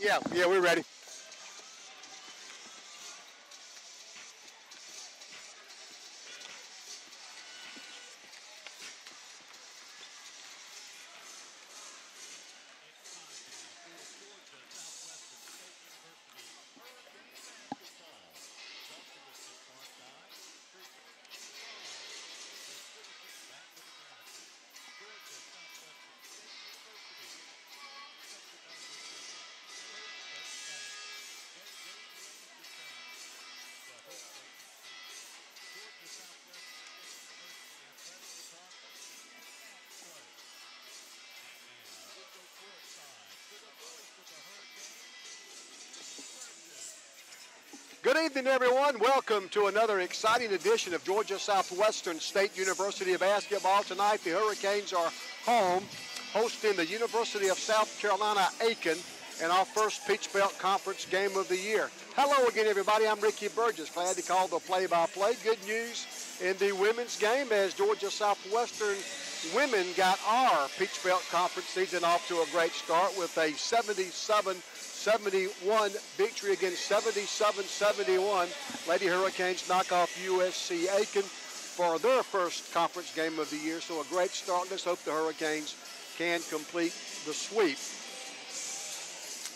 Yeah, we're ready. Good evening, everyone. Welcome to another exciting edition of Georgia Southwestern State University basketball. Tonight, the Hurricanes are home, hosting the University of South Carolina Aiken in our first Peach Belt Conference game of the year. Hello again, everybody. I'm Ricky Burgess. Glad to call the play-by-play. Good news in the women's game as Georgia Southwestern women got our Peach Belt Conference season off to a great start with a 77-71 victory against 77-71. Lady Hurricanes knock off USC Aiken for their first conference game of the year. So a great start. Let's hope the Hurricanes can complete the sweep.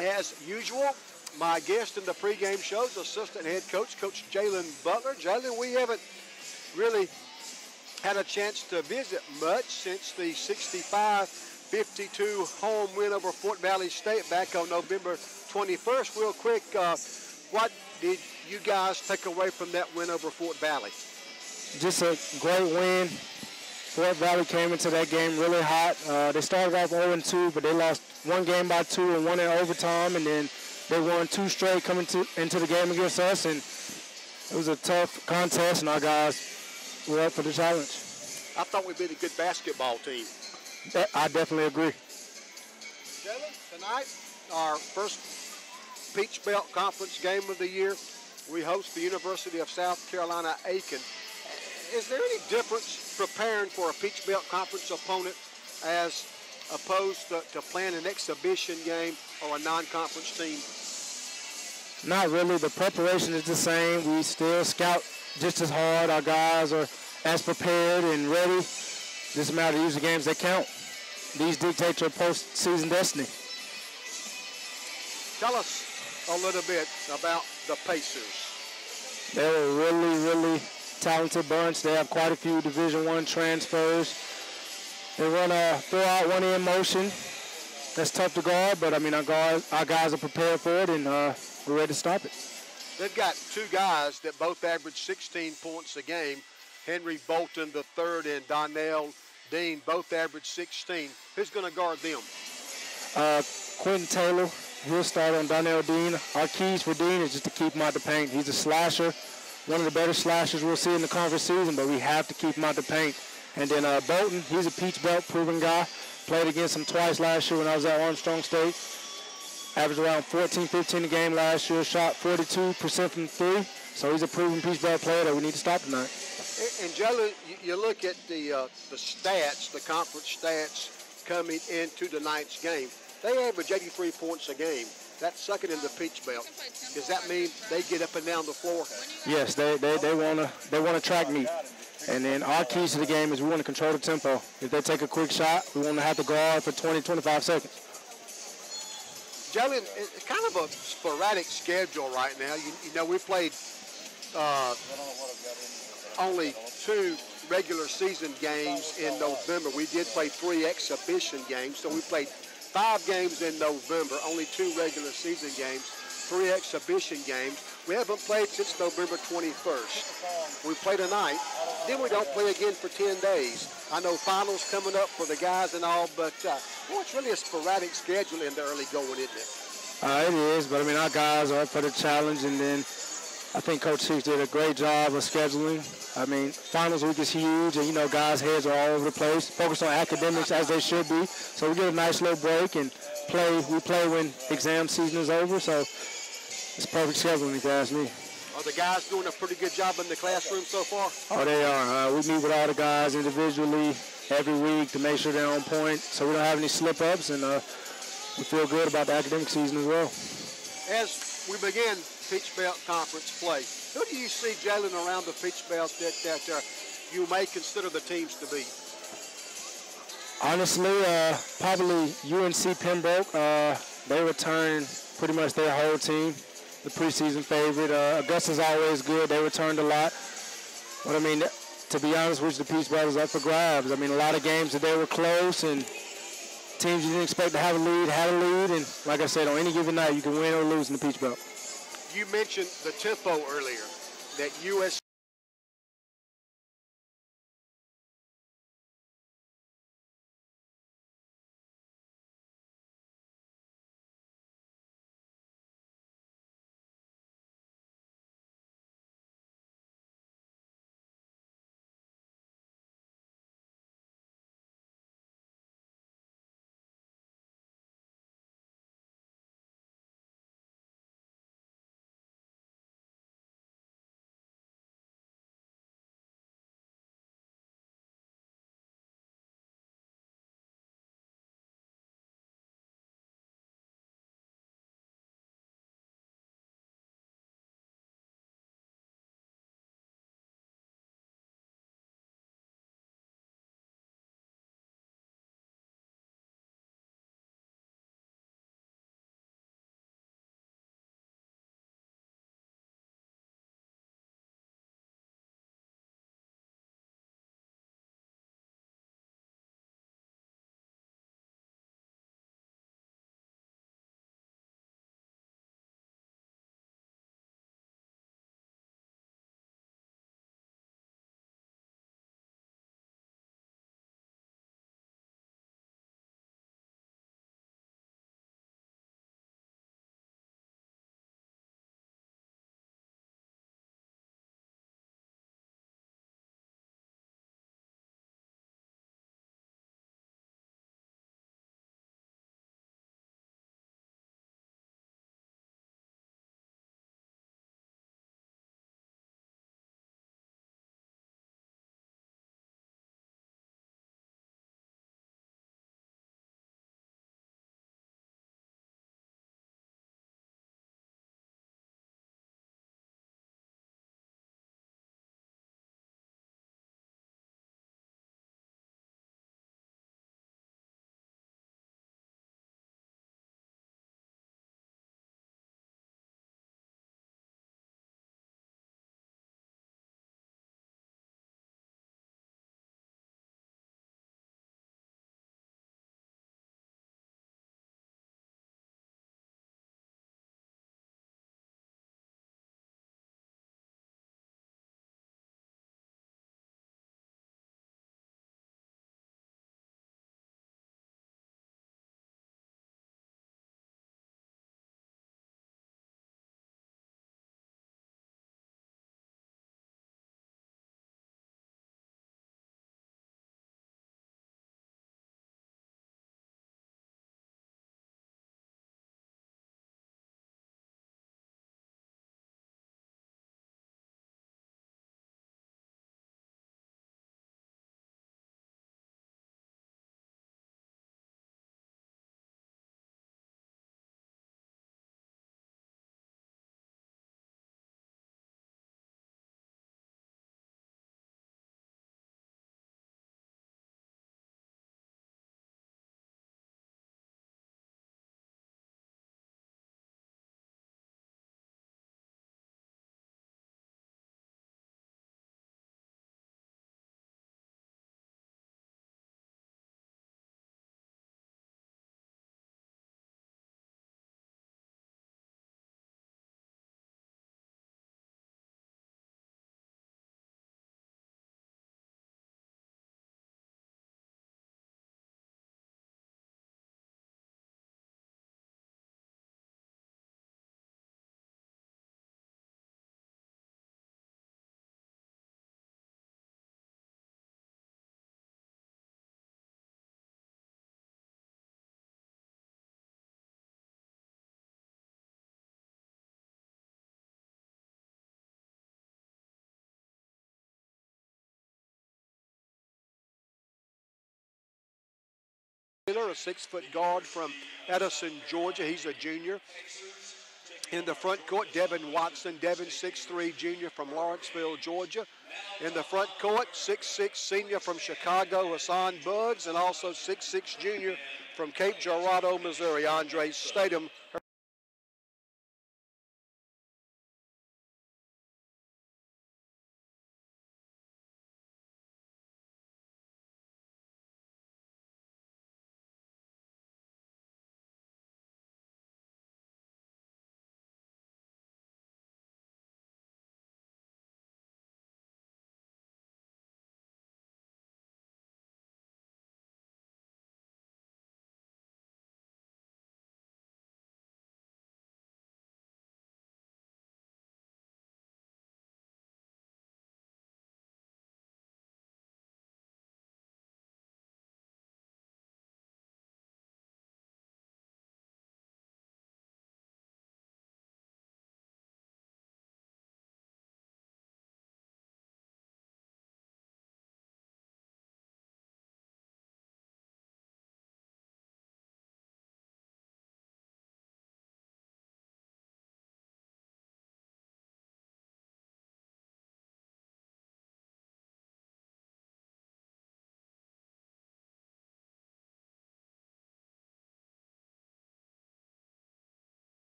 As usual, my guest in the pregame show is assistant head coach, Coach Jalen Butler. Jalen, we haven't really had a chance to visit much since the 65-52 home win over Fort Valley State back on November 21st. Real quick, what did you guys take away from that win over Fort Valley? Just a great win. Fort Valley came into that game really hot. They started off 0-2, but they lost one game by 2 and one in overtime, and then they won 2 straight coming into the game against us, and it was a tough contest, and our guys were up for the challenge. I thought we'd been a good basketball team. I definitely agree. Jalen, tonight, our first Peach Belt Conference game of the year, we host the University of South Carolina Aiken. Is there any difference preparing for a Peach Belt Conference opponent as opposed to playing an exhibition game or a non-conference team? Not really. The preparation is the same. We still scout just as hard. Our guys are as prepared and ready. Just a matter of using the games that count. These dictate your postseason destiny. Tell us a little bit about the Pacers. They're a really, really talented bunch. They have quite a few Division I transfers. They run a 4-out, 1-in motion. That's tough to guard, but I mean our guys are prepared for it, and we're ready to stop it. They've got 2 guys that both average 16 points a game. Henry Bolton III and Donnell Dean both average 16. Who's going to guard them? Quentin Taylor. He'll start on Donnell Dean. Our keys for Dean is just to keep him out the paint. He's a slasher, one of the better slashers we'll see in the conference season, but we have to keep him out the paint. And then Bolton, he's a Peach Belt proven guy. Played against him twice last year when I was at Armstrong State. Averaged around 14, 15 a game last year. Shot 42% from 3. So he's a proven Peach Belt player that we need to stop tonight. And Jalen, you look at the stats, the conference stats coming into tonight's game. They average 83 points a game. That's second in the Peach Belt. Does that mean they get up and down the floor? Yes, they want to track meet. And then our keys to the game is we want to control the tempo. If they take a quick shot, we want to have to guard for 20, 25 seconds. Jalen, it's kind of a sporadic schedule right now. You know, we played only 2 regular season games in November. We did play 3 exhibition games, so we played 5 games in November, only 2 regular season games, 3 exhibition games. We haven't played since November 21st. We play tonight, then we don't play again for 10 days. I know finals coming up for the guys and all, but it's really a sporadic schedule in the early going, isn't it? It is, but I mean, our guys are up for the challenge, and then I think Coach Hicks did a great job of scheduling. I mean, finals week is huge, and, you know, guys' heads are all over the place, focused on academics as they should be. So we get a nice little break and we play when exam season is over. So it's perfect scheduling, if you ask me. Are the guys doing a pretty good job in the classroom so far? Oh, they are. We meet with all the guys individually every week to make sure they're on point so we don't have any slip-ups. And we feel good about the academic season as well. As we begin Peach Belt Conference play, who do you see, Jalen, around the Peach Belt that you may consider the teams to beat? Honestly, probably UNC Pembroke. They returned pretty much their whole team, the preseason favorite. Augusta's always good. They returned a lot. But, I mean, to be honest with you, the Peach Belt is up for grabs. I mean, a lot of games that they were close, and teams you didn't expect to have a lead had a lead. And, like I said, on any given night, you can win or lose in the Peach Belt. You mentioned the tempo earlier, that USC Taylor, a 6-foot guard from Edison, Georgia. He's a junior. In the front court, Devin Watson. Devin, 6'3", junior from Lawrenceville, Georgia. In the front court, 6'6", senior from Chicago, Hassan Buggs, and also 6'6", junior from Cape Girardeau, Missouri, Andre Statham.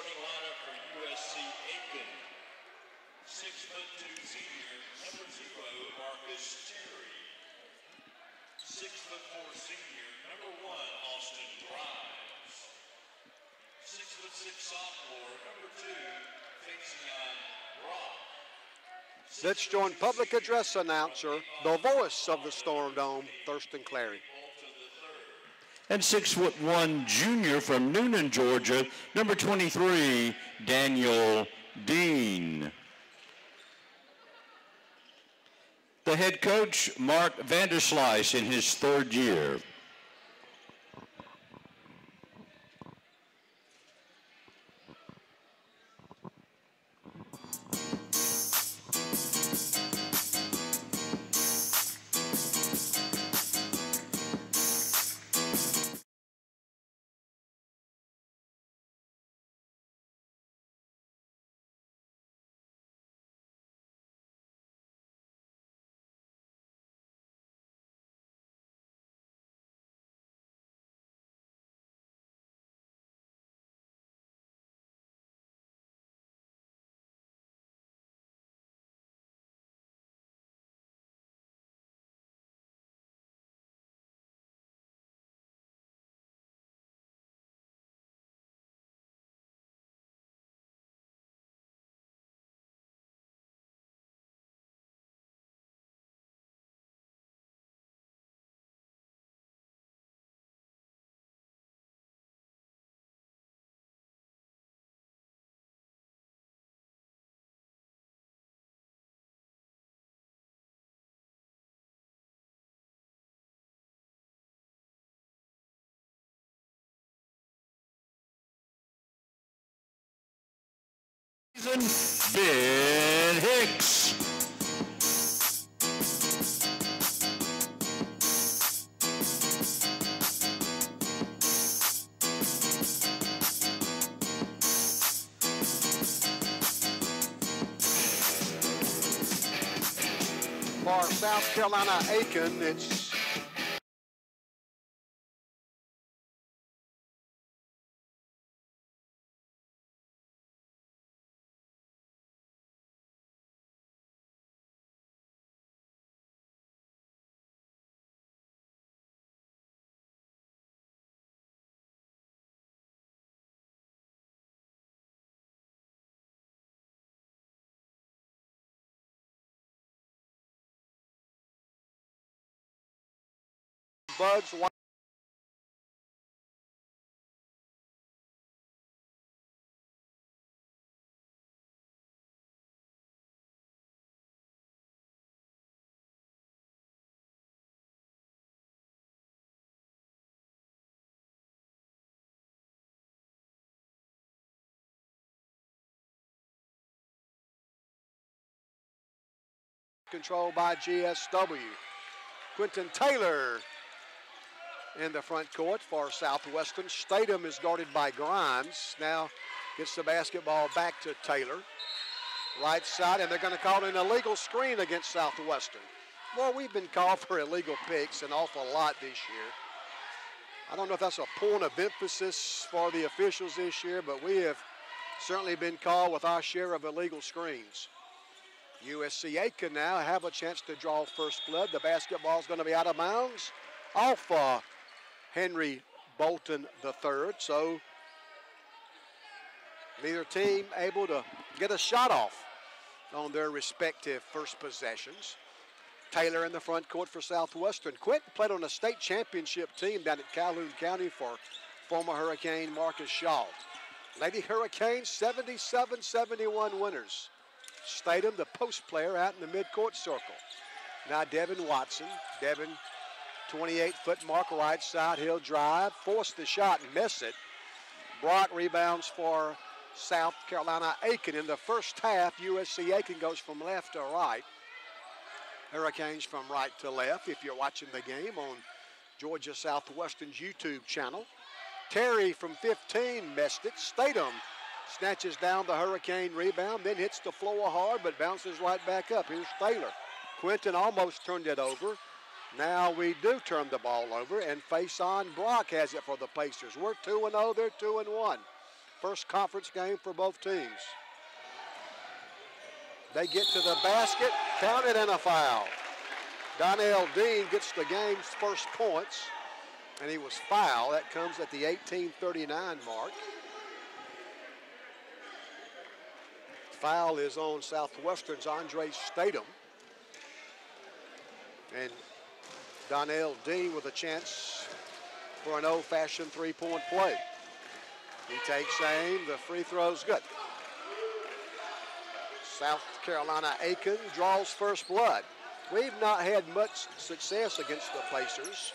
Lineup for USC Aiken, 6'2" senior, number 0, Marcus Terry. 6'4" senior, number 1, Austin Grimes. 6'6" sophomore, number 2, Faison Rock. Let's join public address announcer, the voice of the Storm Dome, Thurston Clary. And 6'1" junior from Noonan, Georgia, number 23, Daniel Dean. The head coach, Mark Vanderslice, in his 3rd year. Ben Hicks. For South Carolina Aiken, it's Bugs. controlled by GSW. Quentin Taylor in the front court for Southwestern. Statham is guarded by Grimes. Now gets the basketball back to Taylor. Right side, and they're going to call an illegal screen against Southwestern. Well, we've been called for illegal picks an awful lot this year. I don't know if that's a point of emphasis for the officials this year, but we have certainly been called with our share of illegal screens. USC Aiken now have a chance to draw first blood. The basketball's going to be out of bounds off Henry Bolton III. So neither team able to get a shot off on their respective first possessions. Taylor in the front court for Southwestern. Quentin played on a state championship team down at Calhoun County for former Hurricane Marcus Shaw. Lady Hurricanes 77-71 winners. Statham, the post player, out in the midcourt circle. Now Devin Watson. Devin, 28-foot mark right side. He'll drive, force the shot, miss it. Brock rebounds for South Carolina Aiken. In the first half, USC Aiken goes from left to right. Hurricanes from right to left if you're watching the game on Georgia Southwestern's YouTube channel. Terry from 15 missed it. Statham snatches down the Hurricane rebound, then hits the floor hard, but bounces right back up. Here's Taylor. Quentin almost turned it over. Now we do turn the ball over, and Faison Brock has it for the Pacers. We're 2-0, they're 2-1. First conference game for both teams. They get to the basket, counted, and a foul. Donnell Dean gets the game's first points, and he was fouled. That comes at the 18:39 mark. Foul is on Southwestern's Andre Statham. And Donnell Dean with a chance for an old-fashioned three-point play. He takes aim, the free throw's good. South Carolina Aiken draws first blood. We've not had much success against the Pacers.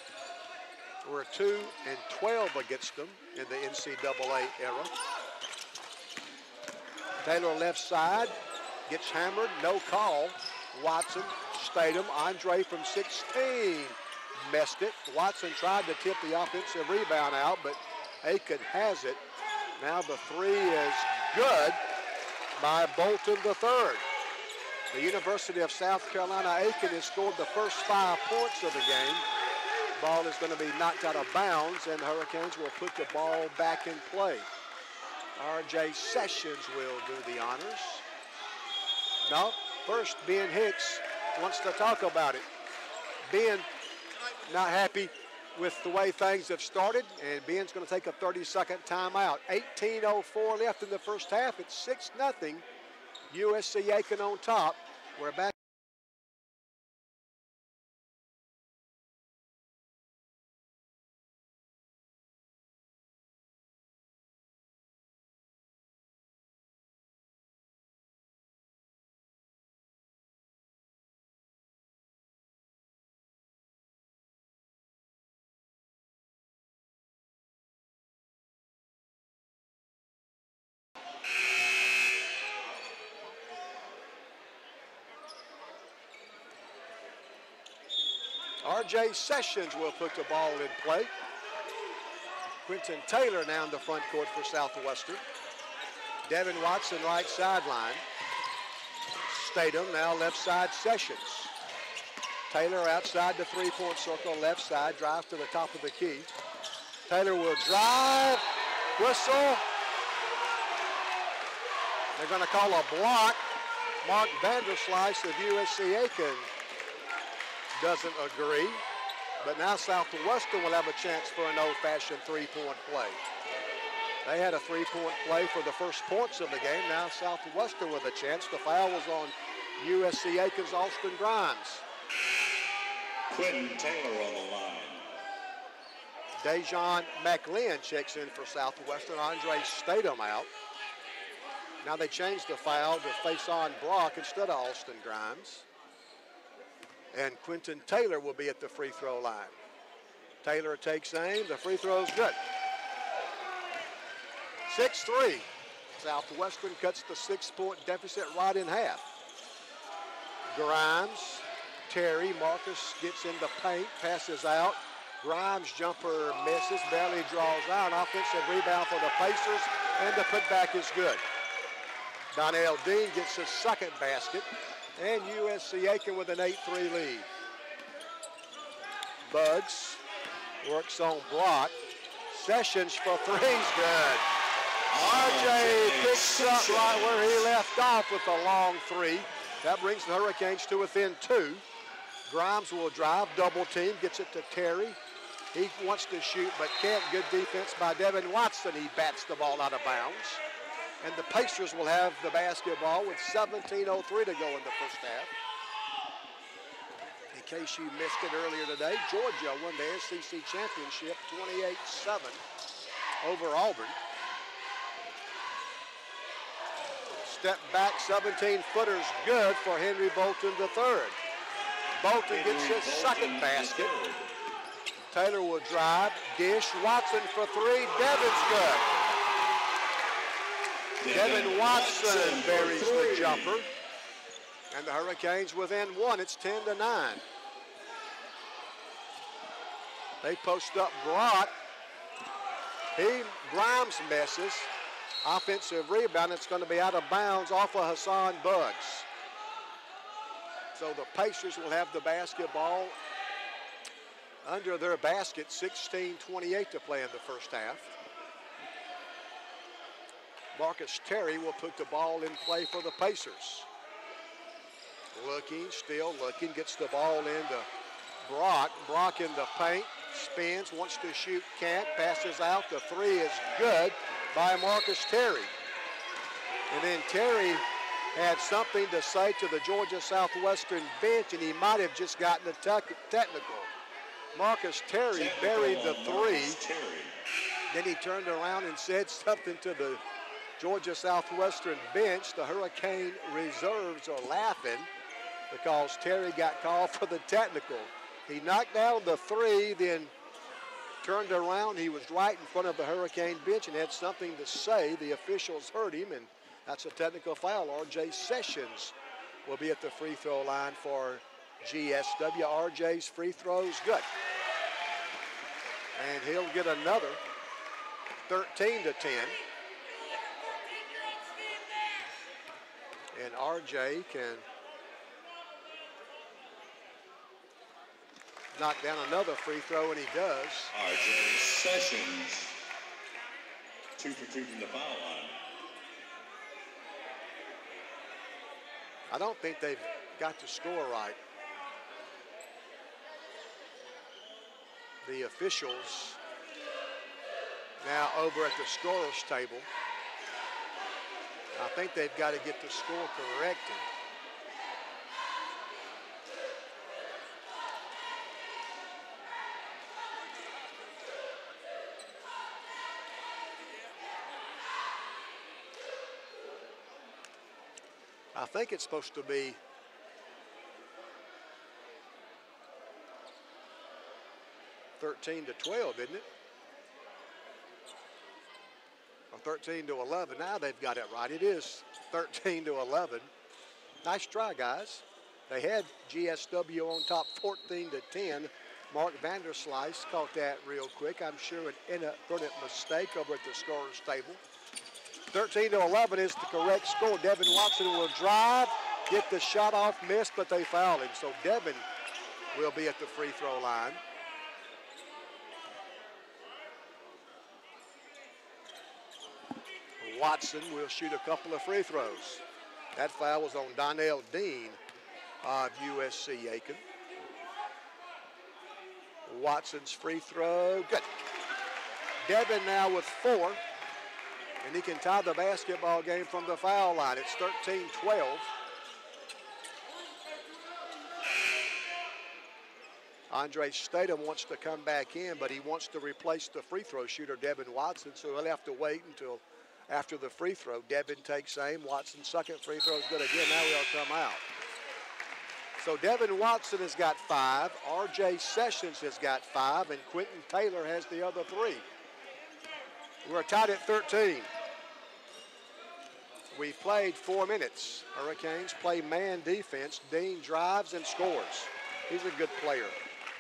We're 2-12 against them in the NCAA era. Taylor left side, gets hammered, no call. Watson, Statham, Andre from 16 missed it. Watson tried to tip the offensive rebound out, but Aiken has it. Now the three is good by Bolton III. The University of South Carolina Aiken has scored the first 5 points of the game. Ball is going to be knocked out of bounds, and Hurricanes will put the ball back in play. R.J. Sessions will do the honors. No, first Ben Hicks wants to talk about it. Ben not happy with the way things have started, and Ben's going to take a 30-second timeout. 18:04 left in the first half. It's 6-0. USC Aiken on top. We're back. R.J. Sessions will put the ball in play. Quentin Taylor now in the front court for Southwestern. Devin Watson right sideline. Statham now left side Sessions. Taylor outside the three-point circle, left side, drives to the top of the key. Taylor will drive, whistle. They're going to call a block. Mark Vanderslice of USC Aiken doesn't agree, but now Southwestern will have a chance for an old-fashioned three-point play. They had a three-point play for the first points of the game. Now Southwestern with a chance. The foul was on USC Aiken's Austin Grimes. Quentin Taylor on the line. Dejon McLean checks in for Southwestern. Andre Statham out. Now they changed the foul to Faison Brock instead of Austin Grimes. And Quentin Taylor will be at the free throw line. Taylor takes aim. The free throw's good. 6-3. Southwestern cuts the 6-point deficit right in half. Grimes, Terry, Marcus gets in the paint, passes out. Grimes' jumper misses, barely draws out. Offensive rebound for the Pacers, and the putback is good. Donnell Dean gets his second basket, and USC Aiken with an 8-3 lead. Bugs works on block. Sessions for three's good. RJ picks up right where he left off with a long three. That brings the Hurricanes to within 2. Grimes will drive, double team, gets it to Terry. He wants to shoot but can't. Good defense by Devin Watson. He bats the ball out of bounds. And the Pacers will have the basketball with 17:03 to go in the first half. In case you missed it earlier today, Georgia won the SEC championship 28-7 over Auburn. Step back, 17-footers good for Henry Bolton III. Bolton gets his second basket. Taylor will drive, dish, Watson for three, Devin's good. Devin Watson buries the jumper. And the Hurricanes within 1, it's 10-9. They post up Brock. Grimes misses. Offensive rebound, it's going to be out of bounds off of Hassan Bugs. So the Pacers will have the basketball under their basket, 16:28 to play in the first half. Marcus Terry will put the ball in play for the Pacers. Looking, still looking, gets the ball into Brock. Brock in the paint, spins, wants to shoot, can't, passes out. The three is good by Marcus Terry. And then Terry had something to say to the Georgia Southwestern bench, and he might have just gotten a technical. Marcus Terry buried the three. Then he turned around and said something to the Georgia Southwestern bench. The Hurricane reserves are laughing because Terry got called for the technical. He knocked down the three, then turned around. He was right in front of the Hurricane bench and had something to say. The officials heard him, and that's a technical foul. RJ Sessions will be at the free throw line for GSW. RJ's free throws good. And he'll get another 13-10. And RJ can knock down another free throw, and he does. RJ Sessions, 2 for 2 from the foul line. I don't think they've got the score right. The officials now over at the scorer's table. I think they've got to get the score corrected. I think it's supposed to be 13-12, isn't it? Or 13-11. Now they've got it right. It is 13-11. Nice try, guys. They had GSW on top 14-10. Mark Vanderslice caught that real quick. I'm sure an inadvertent mistake over at the scorer's table. 13-11 is the correct score. Devin Watson will drive, get the shot off, miss, but they fouled him. So Devin will be at the free throw line. Watson will shoot a couple of free throws. That foul was on Donnell Dean of USC Aiken. Watson's free throw, good. Devin now with 4, and he can tie the basketball game from the foul line. It's 13-12. Andre Statham wants to come back in, but he wants to replace the free throw shooter, Devin Watson, so he'll have to wait until after the free throw. Devin takes aim. Watson's second free throw is good again. Now he'll come out. So Devin Watson has got 5. RJ Sessions has got 5, and Quentin Taylor has the other 3. We're tied at 13. We've played 4 minutes. Hurricanes play man defense. Dean drives and scores. He's a good player.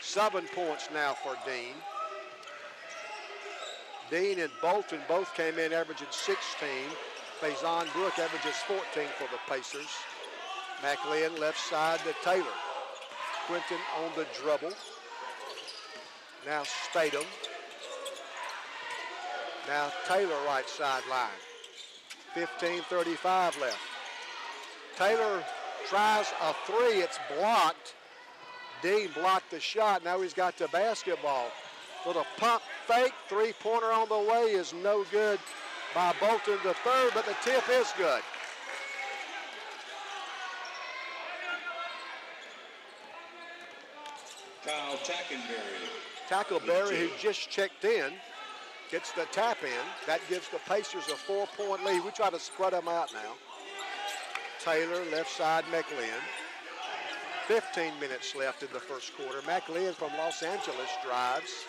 7 points now for Dean. Dean and Bolton both came in averaging 16. Faison Brook averages 14 for the Pacers. McLean left side to Taylor. Quinton on the dribble. Now Statham. Now Taylor right sideline. 15:35 left. Taylor tries a three. It's blocked. Dean blocked the shot. Now he's got the basketball. Little pump fake. Three-pointer on the way is no good by Bolton the third, but the tip is good. Kyle Tackleberry. Tackleberry, who just checked in, gets the tap in. That gives the Pacers a 4-point lead. We try to spread them out now. Taylor, left side, McLean. 15 minutes left in the first quarter. McLean from Los Angeles drives.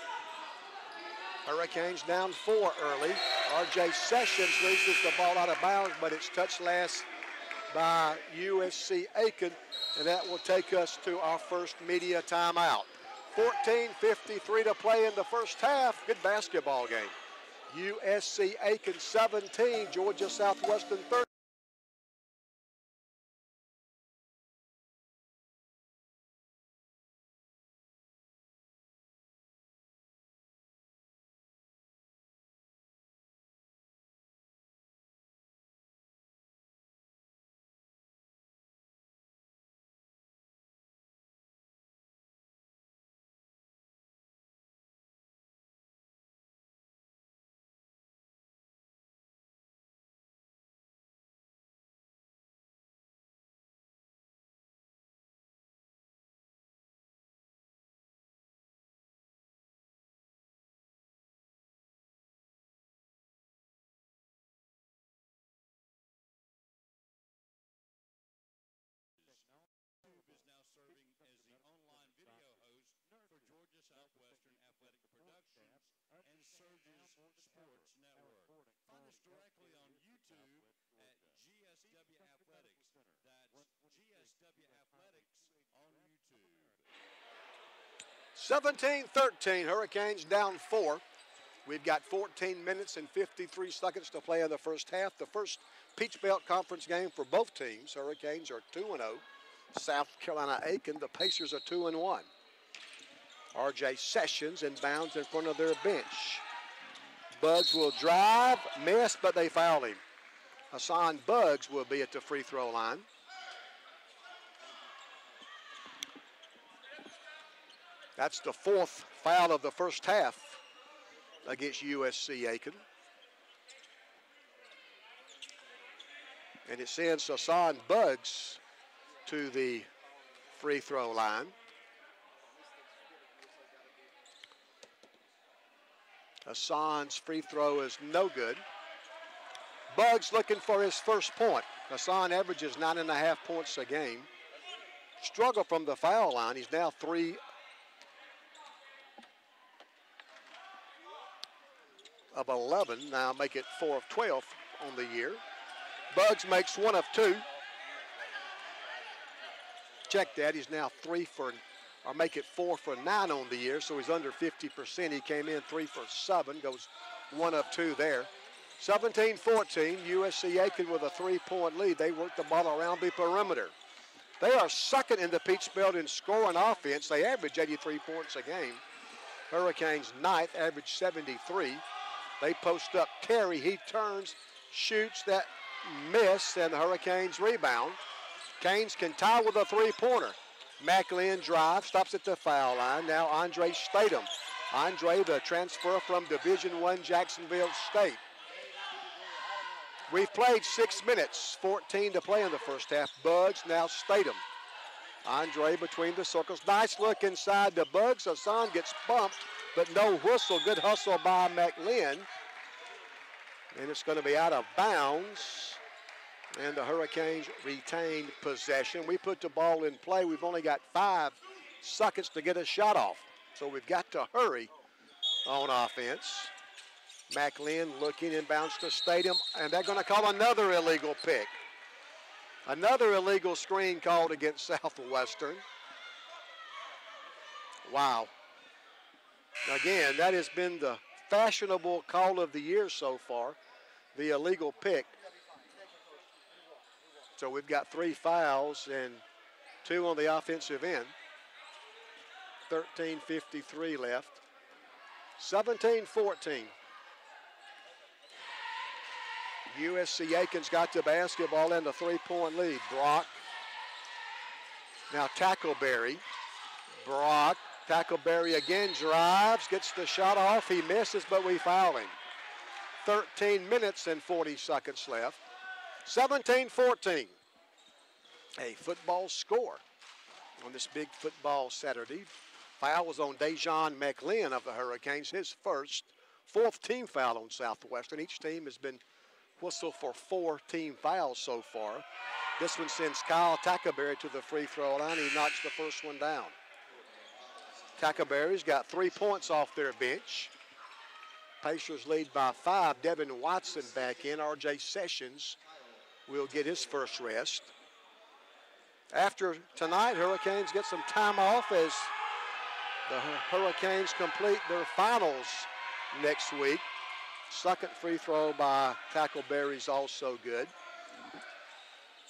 Hurricanes down 4 early. R.J. Sessions loses the ball out of bounds, but it's touched last by USC Aiken, and that will take us to our first media timeout. 14:53 to play in the first half. Good basketball game. USC Aiken 17, Georgia Southwestern 30. Directly on YouTube at GSW Athletics. That's GSW Athletics on YouTube. 17-13, Hurricanes down 4. We've got 14 minutes and 53 seconds to play in the first half. The first Peach Belt Conference game for both teams. Hurricanes are 2-0. South Carolina Aiken, the Pacers are 2-1. R.J. Sessions inbounds in front of their bench. Buggs will drive, miss, but they foul him. Hassan Buggs will be at the free throw line. That's the 4th foul of the first half against USC Aiken. And it sends Hassan Buggs to the free throw line. Hassan's free throw is no good. Buggs looking for his first point. Hassan averages 9.5 points a game. Struggle from the foul line. He's now 3 of 11. Now make it 4 of 12 on the year. Buggs makes 1 of 2. Check that. He's now 4 for 9 on the year, so he's under 50%. He came in 3 for 7, goes 1 of 2 there. 17-14, USC Aiken with a 3-point lead. They work the ball around the perimeter. They are second in the Peach Belt in scoring offense. They average 83 points a game. Hurricanes 9th, average 73. They post up Terry. He turns, shoots, that miss, and the Hurricanes rebound. Canes can tie with a 3-pointer. McLean drives, stops at the foul line. Now Andre Statham. Andre, the transfer from Division I Jacksonville State. We've played 6 minutes, 14 to play in the first half. Buggs, now Statham. Andre between the circles. Nice look inside the Buggs. Hassan gets bumped, but no whistle. Good hustle by McLean. And it's going to be out of bounds. And the Hurricanes retain possession. We put the ball in play. We've only got 5 seconds to get a shot off. So we've got to hurry on offense. McLean looking inbounds to Stadium, and they're going to call another illegal pick. Another illegal screen called against Southwestern. Wow. Again, that has been the fashionable call of the year so far, the illegal pick. So we've got 3 fouls and 2 on the offensive end. 13:53 left. 17-14. USC Aiken's got the basketball and a 3-point lead. Brock. Now Tackleberry. Brock. Tackleberry again drives, gets the shot off. He misses, but we foul him. 13 minutes and 40 seconds left. 17-14. A football score on this big football Saturday. Foul was on Dejon McLean of the Hurricanes, his fourth team foul on Southwestern. Each team has been whistled for 4 team fouls so far. This one sends Kyle Tackleberry to the free throw line. He knocks the first one down. Tackleberry's got 3 points off their bench. Pacers lead by 5. Devin Watson back in. R.J. Sessions will get his first rest. After tonight, Hurricanes get some time off as the Hurricanes complete their finals next week. Second free throw by Tackleberry's also good.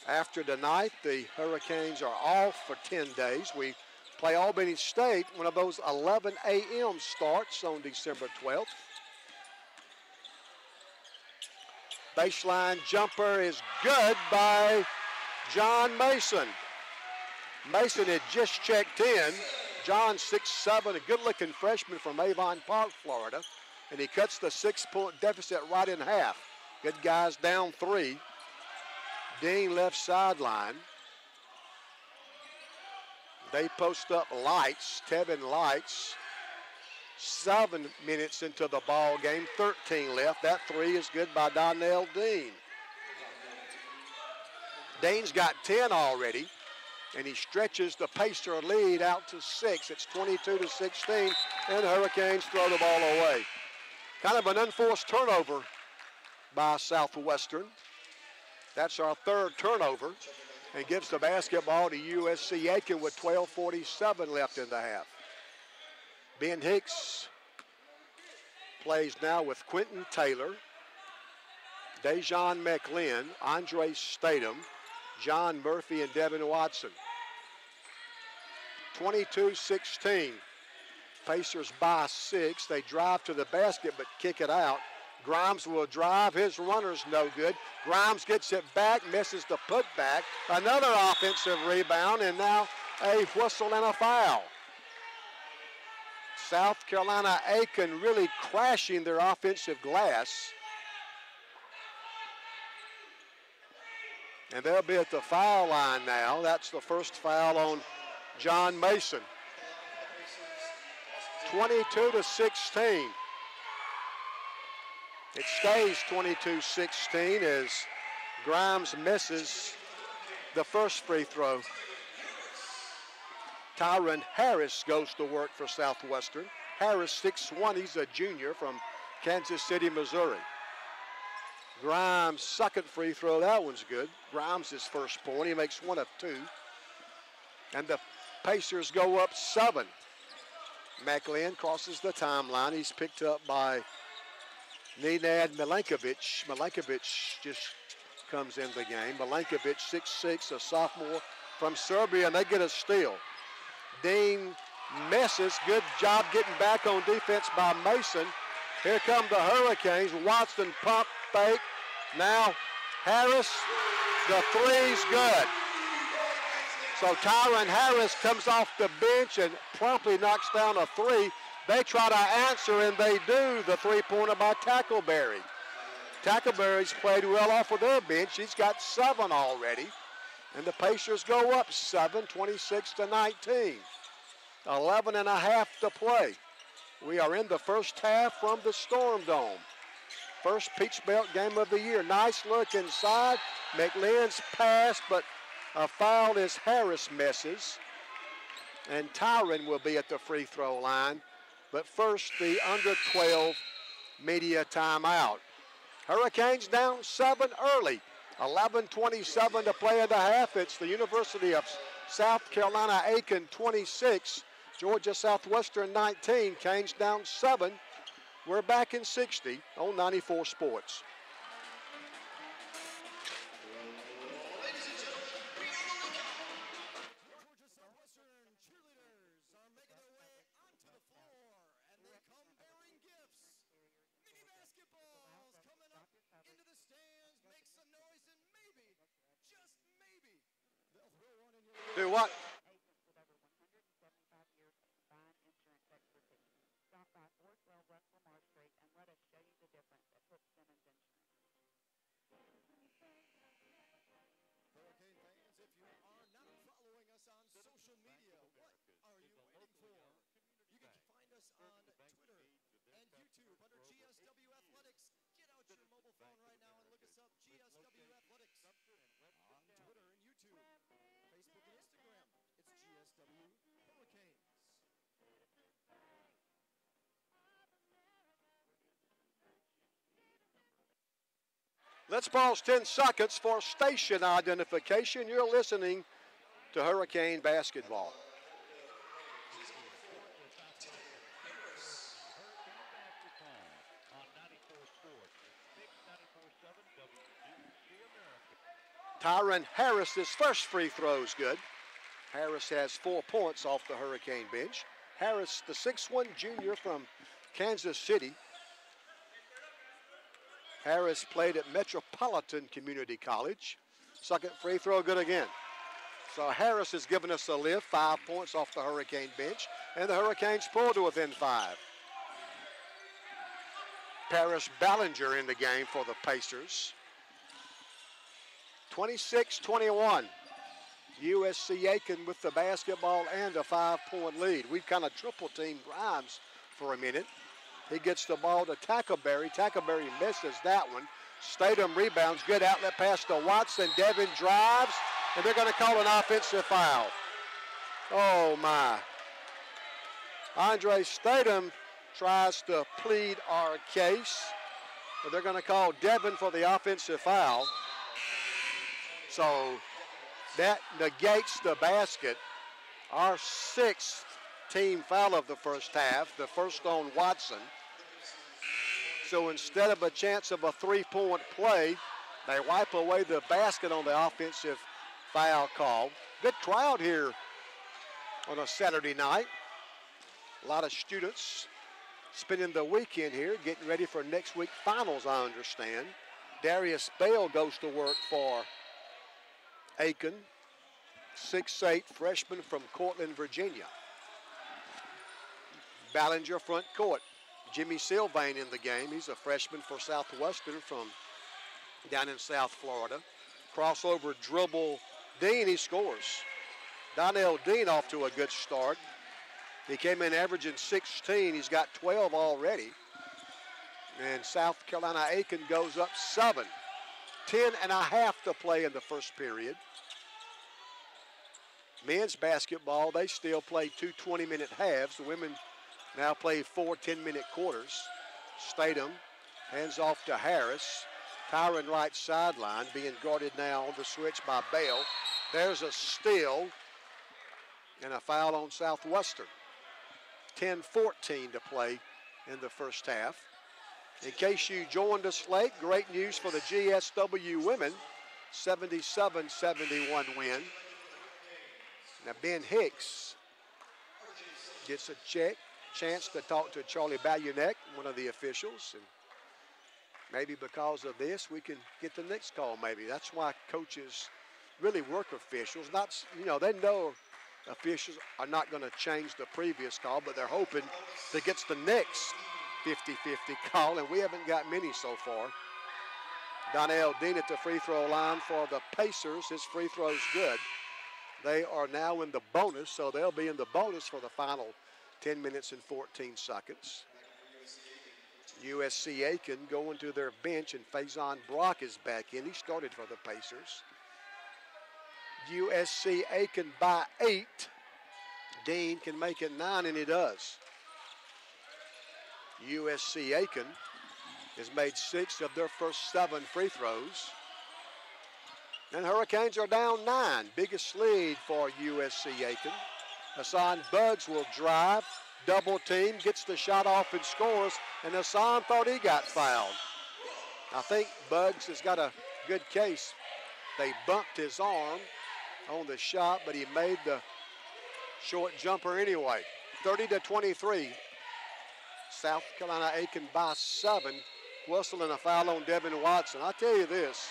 After tonight, the Hurricanes are off for 10 days. We play Albany State. One of those 11 a.m. starts on December 12th. Baseline jumper is good by John Mason. Mason had just checked in. John, 6'7", a good-looking freshman from Avon Park, Florida. And he cuts the 6-point deficit right in half. Good guys down 3. Dean left sideline. They post up Lights, Tevin Lights. 7 minutes into the ball game, 13 left. That 3 is good by Donnell Dean. Dean's got 10 already, and he stretches the Pacer lead out to 6. It's 22-16, and the Hurricanes throw the ball away. Kind of an unforced turnover by Southwestern. That's our 3rd turnover, and gives the basketball to USC Aiken with 12:47 left in the half. Ben Hicks plays now with Quentin Taylor, Dejon McLean, Andre Statham, John Murphy, and Devin Watson. 22-16. Pacers by 6. They drive to the basket but kick it out. Grimes will drive. His runner's no good. Grimes gets it back, misses the putback. Another offensive rebound, and now a whistle and a foul. South Carolina Aiken really crashing their offensive glass. And they'll be at the foul line now. That's the first foul on John Mason. 22-16. It stays 22-16 as Grimes misses the first free throw. Tyron Harris goes to work for Southwestern. Harris, 6'1", he's a junior from Kansas City, Missouri. Grimes' second free throw, that one's good. Grimes' his first point, he makes 1 of 2. And the Pacers go up 7. McLean crosses the timeline. He's picked up by Nenad Milankovic. Milankovic just comes in the game. Milankovic, 6'6", a sophomore from Serbia, and they get a steal. Dean misses. Good job getting back on defense by Mason. Here come the Hurricanes. Watson pump fake. Now Harris, the 3's good. So Tyron Harris comes off the bench and promptly knocks down a 3. They try to answer, and they do. The 3-pointer by Tackleberry. Tackleberry's played well off of their bench. He's got 7 already. And the Pacers go up 7, 26-19. 11 and a half to play. We are in the first half from the Storm Dome. First Peach Belt game of the year. Nice look inside. McLean's pass, but a foul as Harris misses. And Tyron will be at the free throw line. But first, the under 12 media timeout. Hurricanes down 7 early. 11:27 to play in the half. It's the University of South Carolina Aiken 26, Georgia Southwestern 19. Canes down 7. We're back in 60 on 94 Sports. Do what? Let's pause 10 seconds for station identification. You're listening to Hurricane basketball. Tyron Harris's first free throw is good. Harris has 4 points off the Hurricane bench. Harris, the 6'1" junior from Kansas City. Harris played at Metropolitan Community College. Second free throw, good again. So Harris has given us a lift, 5 points off the Hurricane bench, and the Hurricanes pull to within 5. Paris Ballinger in the game for the Pacers. 26-21. USC Aiken with the basketball and a 5-point lead. We've kind of triple-teamed Grimes for a minute. He gets the ball to Tackleberry. Tackleberry misses that one. Statham rebounds. Good outlet pass to Watson. Devin drives, and they're going to call an offensive foul. Oh, my. Andre Statham tries to plead our case, but they're going to call Devin for the offensive foul. So that negates the basket. Our 6th team foul of the first half, the first on Watson. So instead of a chance of a 3-point play, they wipe away the basket on the offensive foul call. Good crowd here on a Saturday night. A lot of students spending the weekend here, getting ready for next week's finals, I understand. Darius Bell goes to work for Aiken, 6'8", freshman from Cortland, Virginia. Ballinger front court. Jimmy Sylvain in the game. He's a freshman for Southwestern from down in South Florida. Crossover dribble. Dean, he scores. Donnell Dean off to a good start. He came in averaging 16. He's got 12 already. And South Carolina Aiken goes up 7. 10.5 to play in the first period. Men's basketball, they still play 2 20-minute halves. The women now play 4 10-minute quarters. Statham hands off to Harris. Tyron right sideline, being guarded now on the switch by Bell. There's a steal and a foul on Southwestern. 10-14 to play in the first half. In case you joined us late, great news for the GSW women. 77-71 win. Now Ben Hicks gets a chance to talk to Charlie Balunek, one of the officials, and maybe because of this we can get the next call maybe. That's why coaches really work officials. Not, they know officials are not going to change the previous call, but they're hoping to get the next 50-50 call, and we haven't got many so far. Donnell Dean at the free throw line for the Pacers. His free throw's good. They are now in the bonus, so they'll be in the bonus for the final 10 minutes and 14 seconds. USC Aiken going to their bench, and Faison Brock is back in. He started for the Pacers. USC Aiken by 8. Dean can make it 9, and he does. USC Aiken has made 6 of their first 7 free throws. And Hurricanes are down 9. Biggest lead for USC Aiken. Hassan Buggs will drive, double team, gets the shot off and scores, and Hassan thought he got fouled. I think Buggs has got a good case. They bumped his arm on the shot, but he made the short jumper anyway. 30-23. South Carolina Aiken by 7. Whistle and a foul on Devin Watson. I tell you this,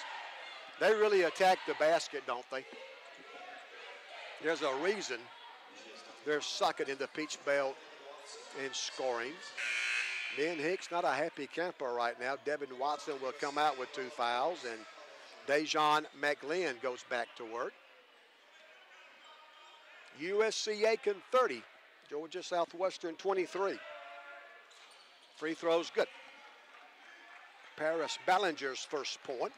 they really attack the basket, don't they? There's a reason they're second in the Peach Belt in scoring. Ben Hicks not a happy camper right now. Devin Watson will come out with 2 fouls, and Dejon McLean goes back to work. USC Aiken 30, Georgia Southwestern 23. Free throws good. Paris Ballinger's first point.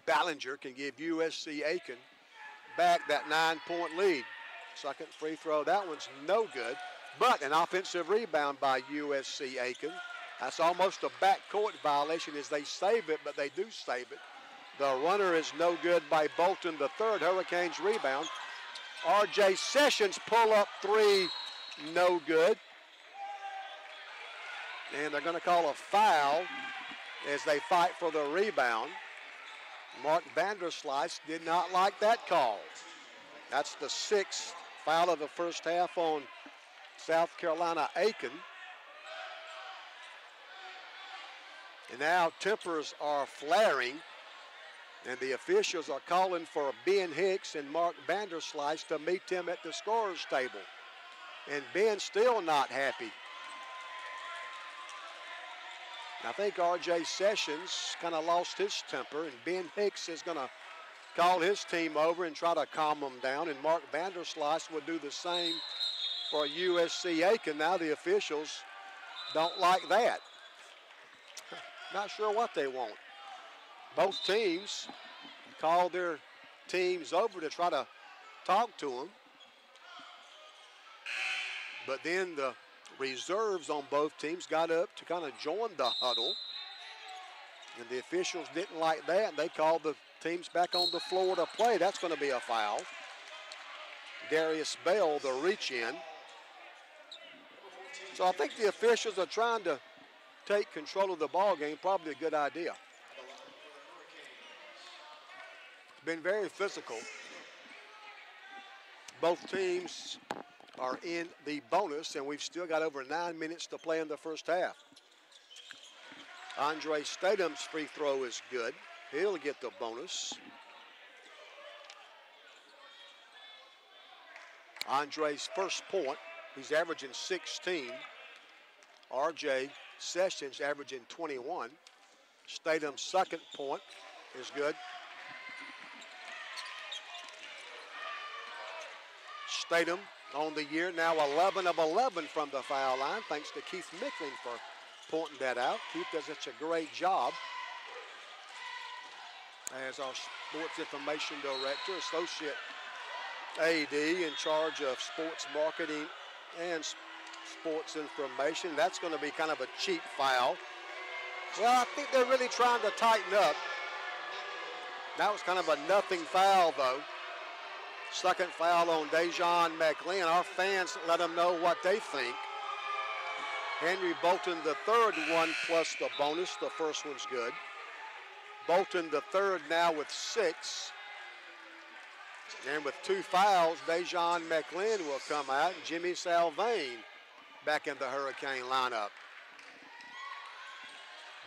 Ballinger can give USC Aiken back that 9-point lead. Second free throw, that one's no good, but an offensive rebound by USC Aiken. That's almost a backcourt violation as they save it, but they do save it. The runner is no good by Bolton the third. Hurricanes rebound. R.J. Sessions pull up 3, no good. And they're going to call a foul as they fight for the rebound. Mark Vanderslice did not like that call. That's the 6th foul of the first half on South Carolina Aiken. And now tempers are flaring, and the officials are calling for Ben Hicks and Mark Vanderslice to meet them at the scorer's table. And Ben's still not happy. I think R.J. Sessions kind of lost his temper, and Ben Hicks is going to call his team over and try to calm them down, and Mark Vanderslice would do the same for USC Aiken. Now the officials don't like that. Not sure what they want. Both teams called their teams over to try to talk to them, but then the reserves on both teams got up to kind of join the huddle, and the officials didn't like that, and they called the teams back on the floor to play. That's going to be a foul. Darius Bell, the reach in. So I think the officials are trying to take control of the ball game. Probably a good idea. It's been very physical. Both teams are in the bonus, and we've still got over 9 minutes to play in the first half. Andre Stathem's free throw is good. He'll get the bonus. Andre's first point, he's averaging 16. R.J. Sessions averaging 21. Statham's second point is good. Statham on the year, now 11 of 11 from the foul line, thanks to Keith Mickling for pointing that out. Keith does such a great job as our sports information director, associate AD in charge of sports marketing and sports information. That's going to be kind of a cheap foul. Well, I think they're really trying to tighten up. That was kind of a nothing foul, though. Second foul on Dejon McLean. Our fans let them know what they think. Henry Bolton the third, 1 plus the bonus. The first one's good. Bolton the third now with 6. And with 2 fouls, Dejon McLean will come out. And Jimmy Salvain back in the Hurricane lineup.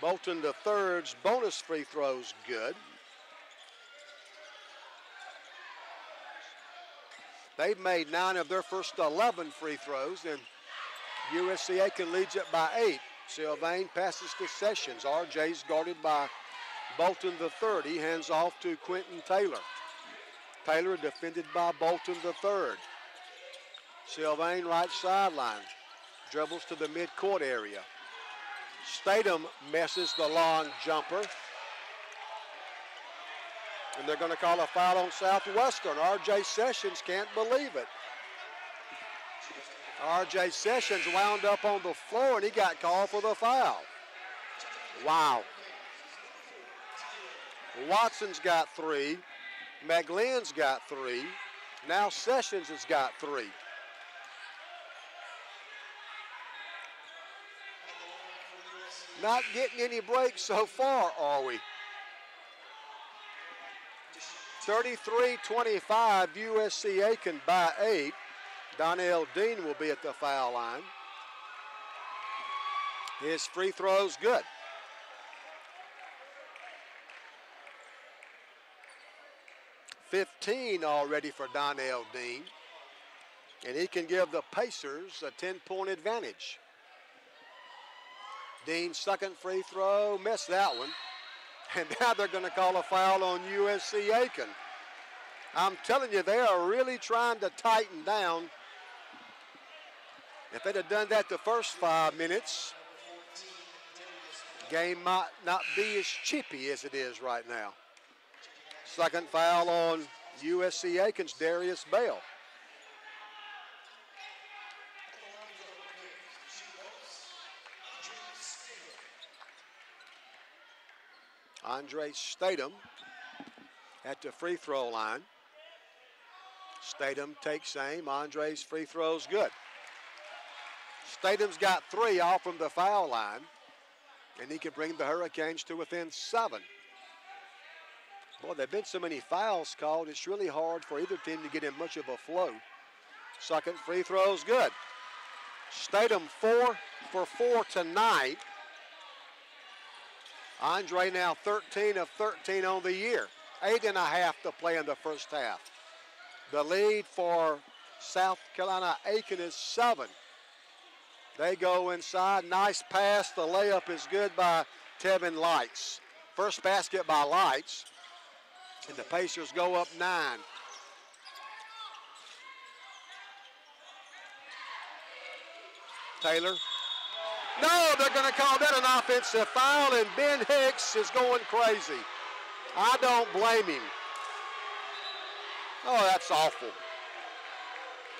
Bolton the third's bonus free throws good. They've made 9 of their first 11 free throws, and USC Aiken leads it by 8. Sylvain passes to Sessions. RJ's guarded by Bolton the third. He hands off to Quentin Taylor. Taylor defended by Bolton the third. Sylvain right sideline. Dribbles to the midcourt area. Statham misses the long jumper. And they're going to call a foul on Southwestern. R.J. Sessions can't believe it. R.J. Sessions wound up on the floor, and he got called for the foul. Wow. Watson's got 3. McGlynn's got 3. Now Sessions has got 3. Not getting any breaks so far, are we? 33-25, USC Aiken by 8. Donnell Dean will be at the foul line. His free throw's good. $15 already for Donnell Dean. And he can give the Pacers a 10-point advantage. Dean's second free throw, missed that one. And now they're going to call a foul on USC Aiken. I'm telling you, they are really trying to tighten down. If they'd have done that the first 5 minutes, game might not be as chippy as it is right now. Second foul on USC Aiken's Darius Bell. Andre Statham at the free throw line. Statham takes aim. Andre's free throw's good. Statham's got 3 off from the foul line, and he can bring the Hurricanes to within 7. Boy, there have been so many fouls called, it's really hard for either team to get in much of a flow. Second free throw's good. Statham 4 for 4 tonight. Andre now 13 of 13 on the year. 8.5 to play in the first half. The lead for South Carolina Aiken is 7. They go inside. Nice pass. The layup is good by Tevin Lights. First basket by Lights. And the Pacers go up 9. Taylor. No, they're going to call that an offensive foul, and Ben Hicks is going crazy. I don't blame him. Oh, that's awful.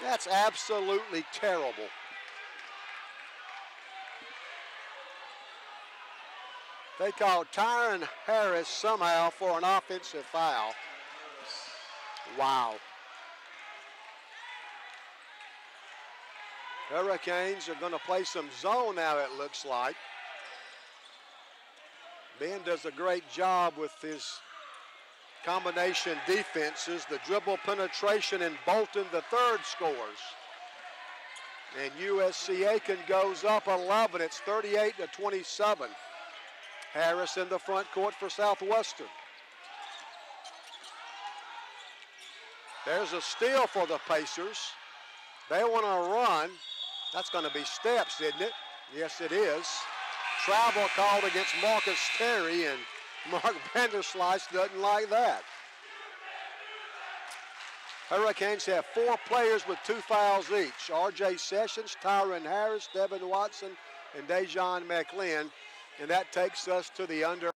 That's absolutely terrible. They called Tyron Harris somehow for an offensive foul. Wow. Hurricanes are going to play some zone now, it looks like. Ben does a great job with his combination defenses. The dribble penetration, and Bolton, the third, scores. And USC Aiken goes up 11. It's 38-27. Harris in the front court for Southwestern. There's a steal for the Pacers. They want to run. That's going to be steps, isn't it? Yes, it is. Travel called against Marcus Terry, and Mark Vanderslice doesn't like that. Hurricanes have 4 players with 2 fouls each. R.J. Sessions, Tyron Harris, Devin Watson, and Dejon McGlynn. And that takes us to the under.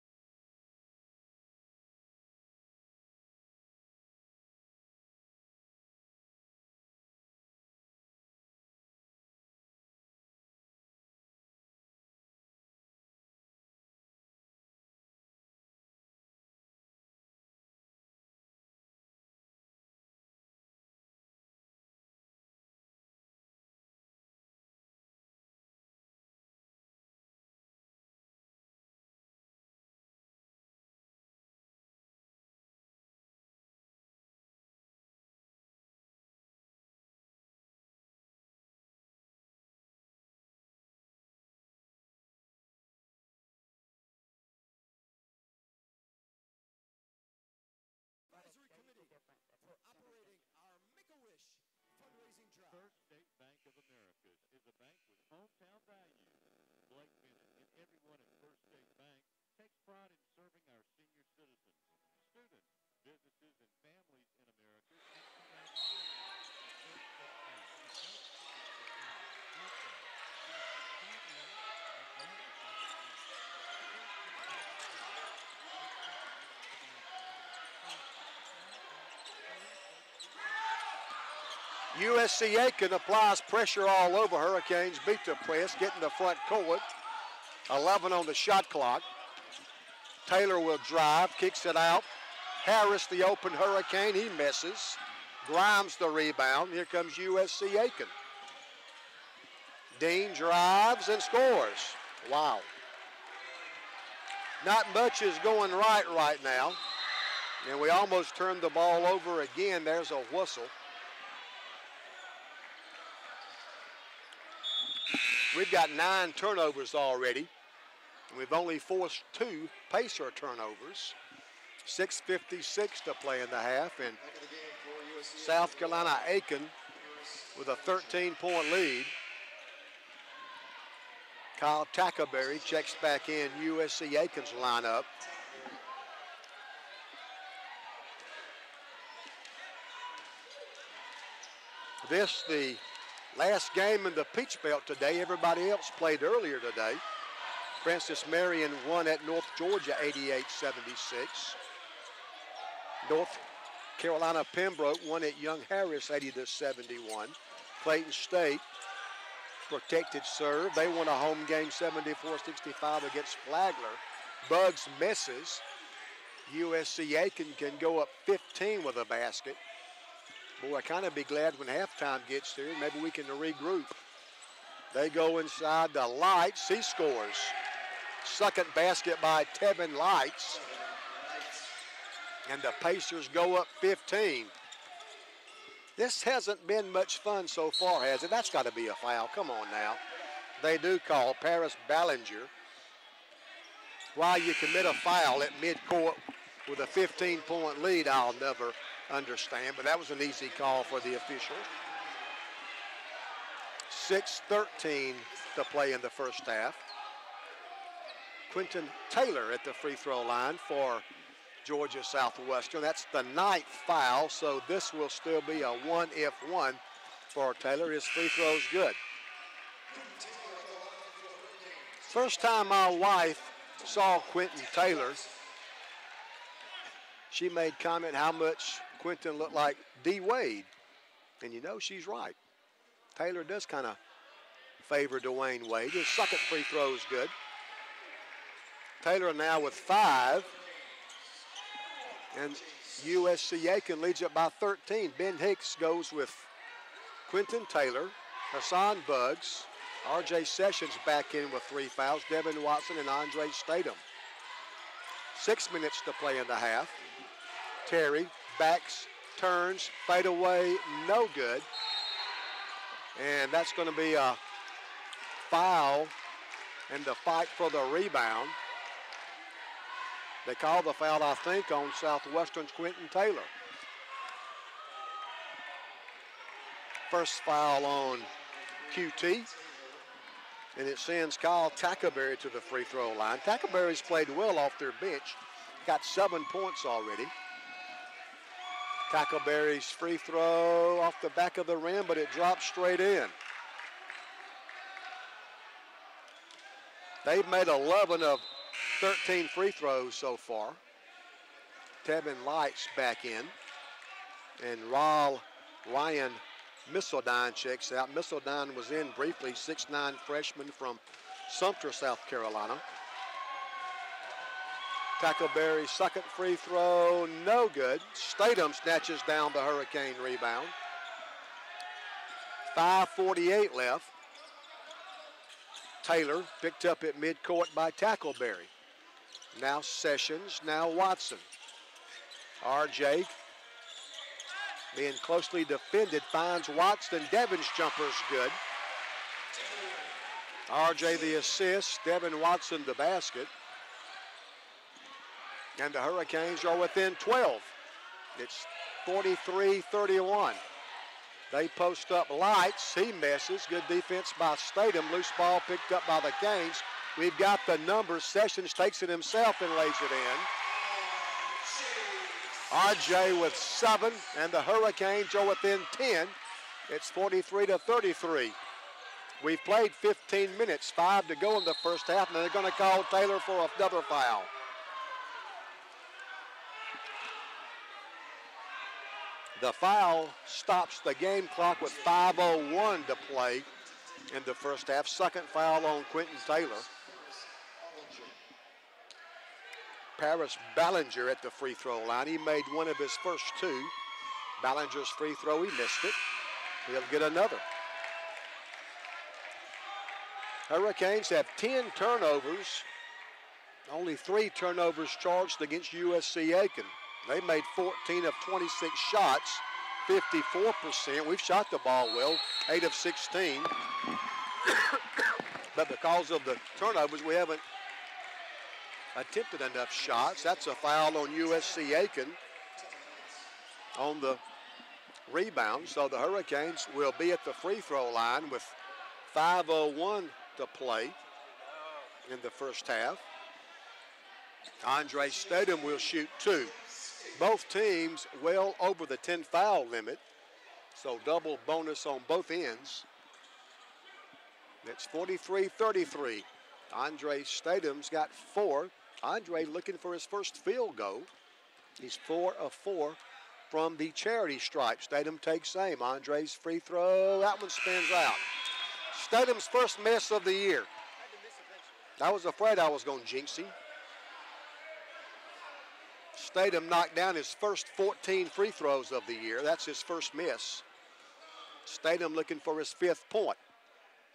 First State Bank of Americus is a bank with hometown values. Blake Bennett and everyone at First State Bank takes pride in serving our senior citizens, students, businesses, and families in America and throughout the world. First State Bank is USC Aiken applies pressure all over. Hurricanes beat the press, getting the front court. 11 on the shot clock. Taylor will drive, kicks it out. Harris, the open Hurricane, he misses. Grimes the rebound. Here comes USC Aiken. Dean drives and scores. Wow. Not much is going right now. And we almost turned the ball over again. There's a whistle. We've got 9 turnovers already. And we've only forced 2 Pacer turnovers. 6:56 to play in the half. And South Carolina Aiken with a 13-point lead. Kyle Tackleberry checks back in USC Aiken's lineup. This the last game in the Peach Belt today. Everybody else played earlier today. Francis Marion won at North Georgia 88-76. North Carolina Pembroke won at Young Harris 80-71. Clayton State protected serve. They won a home game 74-65 against Flagler. Bugs misses. USC Aiken can go up 15 with a basket. Boy, I kind of be glad when halftime gets here. Maybe we can regroup. They go inside the Lights. He scores. Second basket by Tevin Lights. And the Pacers go up 15. This hasn't been much fun so far, has it? That's got to be a foul. Come on now. They do call Paris Ballinger. Why you commit a foul at midcourt with a 15-point lead, I'll never understand, but that was an easy call for the official. 6:13 to play in the first half. Quentin Taylor at the free throw line for Georgia Southwestern. That's the 9th foul, so this will still be a 1-if-1 for Taylor. His free throw's good. First time my wife saw Quentin Taylor, she made comment how much Quentin looked like D. Wade. And you know she's right. Taylor does kind of favor Dwayne Wade. His second free throw is good. Taylor now with 5. And USC Aiken leads it by 13. Ben Hicks goes with Quentin Taylor, Hassan Buggs, R.J. Sessions back in with 3 fouls, Devin Watson and Andre Statham. 6 minutes to play in the half. Terry backs, turns, fade away, no good. And that's going to be a foul and the fight for the rebound. They call the foul, I think, on Southwestern's Quentin Taylor. First foul on QT. And it sends Kyle Tackleberry to the free throw line. Tackleberry's played well off their bench. Got 7 points already. Tackleberry's free throw off the back of the rim, but it drops straight in. They've made 11 of 13 free throws so far. Tevin Lights back in. And Ryan Missildine checks out. Missildine was in briefly, 6'9" freshman from Sumter, South Carolina. Tackleberry's second free throw, no good. Statham snatches down the Hurricane rebound. 5:48 left. Taylor picked up at midcourt by Tackleberry. Now Sessions, now Watson. RJ being closely defended, finds Watson. Devin's jumper's good. RJ the assist, Devin Watson the basket. And the Hurricanes are within 12. It's 43-31. They post up Lights. He misses. Good defense by Statham. Loose ball picked up by the Canes. We've got the numbers. Sessions takes it himself and lays it in. RJ with 7, and the Hurricanes are within 10. It's 43-33. We've played 15 minutes, 5 to go in the first half, and they're going to call Taylor for another foul. The foul stops the game clock with 5:01 to play in the first half. Second foul on Quentin Taylor. Paris Ballinger at the free throw line. He made one of his first two. Ballinger's free throw, he missed it. He'll get another. Hurricanes have 10 turnovers. Only 3 turnovers charged against USC Aiken. They made 14 of 26 shots, 54%. We've shot the ball well, 8 of 16. But because of the turnovers, we haven't attempted enough shots. That's a foul on USC Aiken on the rebound. So the Hurricanes will be at the free throw line with 5:01 to play in the first half. Andre Stadham will shoot 2. Both teams well over the 10 foul limit, so double bonus on both ends. It's 43-33. Andre Stadham's got 4. Andre looking for his first field goal. He's 4 of 4 from the charity stripe. Stadham takes aim. Andre's free throw. That one spins out. Stadham's first miss of the year. I was afraid I was going to jinx him. Stadham knocked down his first 14 free throws of the year. That's his first miss. Stadham looking for his 5th point.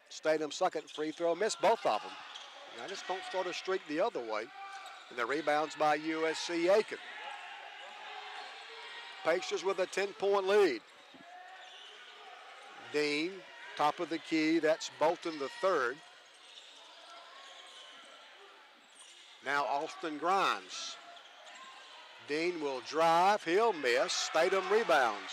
Stadham's second free throw, missed both of them. Now just don't start a streak the other way. And the rebounds by USC Aiken. Pacers with a 10-point lead. Dean, top of the key. That's Bolton the third. Now Austin Grimes. Dean will drive. He'll miss. Stadham rebounds.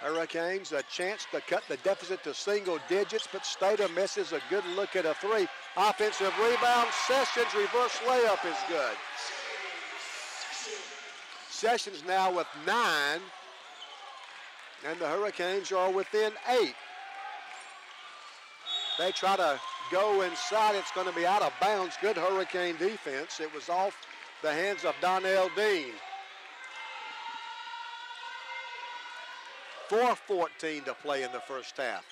Hurricanes a chance to cut the deficit to single digits, but Stadham misses a good look at a 3. Offensive rebound. Sessions reverse layup is good. Sessions now with 9, and the Hurricanes are within 8. They try to go inside. It's going to be out of bounds. Good Hurricane defense. It was off the hands of Donnell Dean. 4:14 to play in the first half.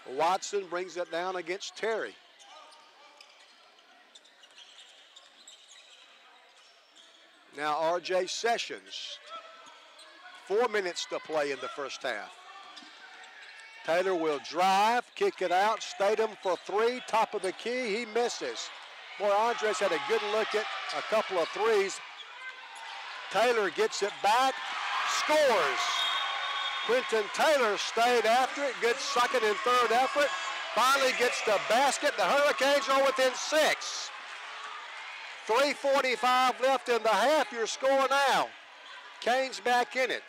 Watson brings it down against Terry. Now R.J. Sessions. 4 minutes to play in the first half. Taylor will drive, kick it out. Stadham for 3, top of the key. He misses. Boy, Andres had a good look at a couple of threes. Taylor gets it back, scores. Quentin Taylor stayed after it. Good second and third effort. Finally gets the basket. The Hurricanes are within 6. 3:45 left in the half. Your score now. Canes back in it.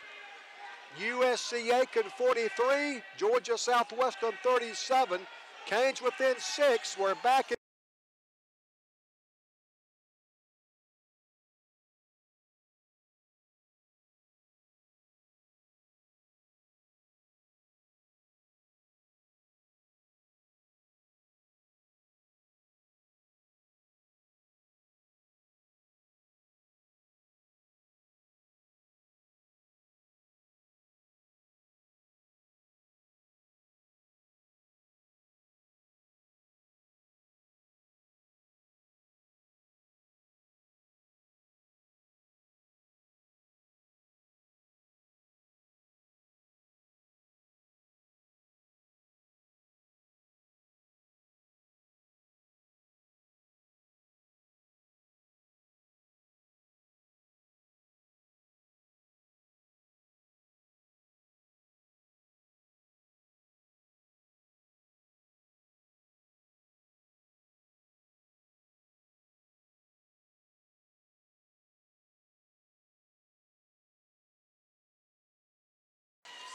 USC Aiken 43, Georgia Southwestern 37. Canes within 6. We're back in.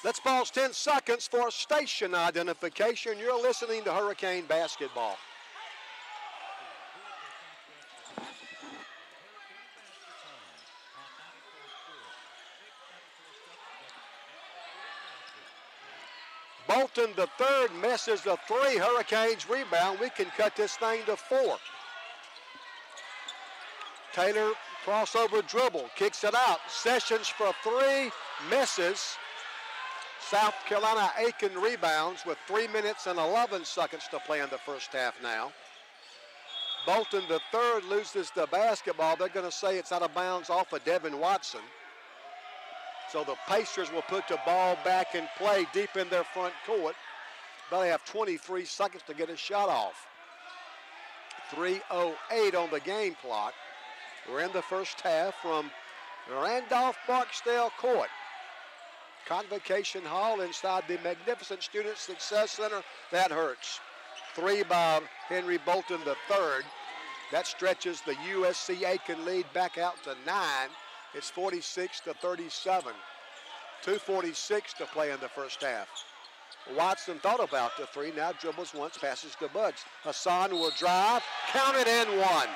Let's pause 10 seconds for station identification. You're listening to Hurricane Basketball. Bolton the third misses the 3. Hurricanes rebound. We can cut this thing to 4. Taylor Crossover dribble, kicks it out. Sessions for three, misses. South Carolina Aiken rebounds with 3 minutes and 11 seconds to play in the first half now. Bolton, the third, loses the basketball. They're going to say it's out of bounds off of Devin Watson. So the Pacers will put the ball back in play deep in their front court. But they have 23 seconds to get a shot off. 3:08 on the game clock. We're in the first half from Randolph Barksdale Court. Convocation Hall inside the magnificent Student Success Center. That hurts. Three by Henry Bolton III. That stretches the USC Aiken lead back out to 9. It's 46-37. 2:46 to play in the first half. Watson thought about the three, now dribbles once, passes to Buggs. Hassan will drive, counted and one.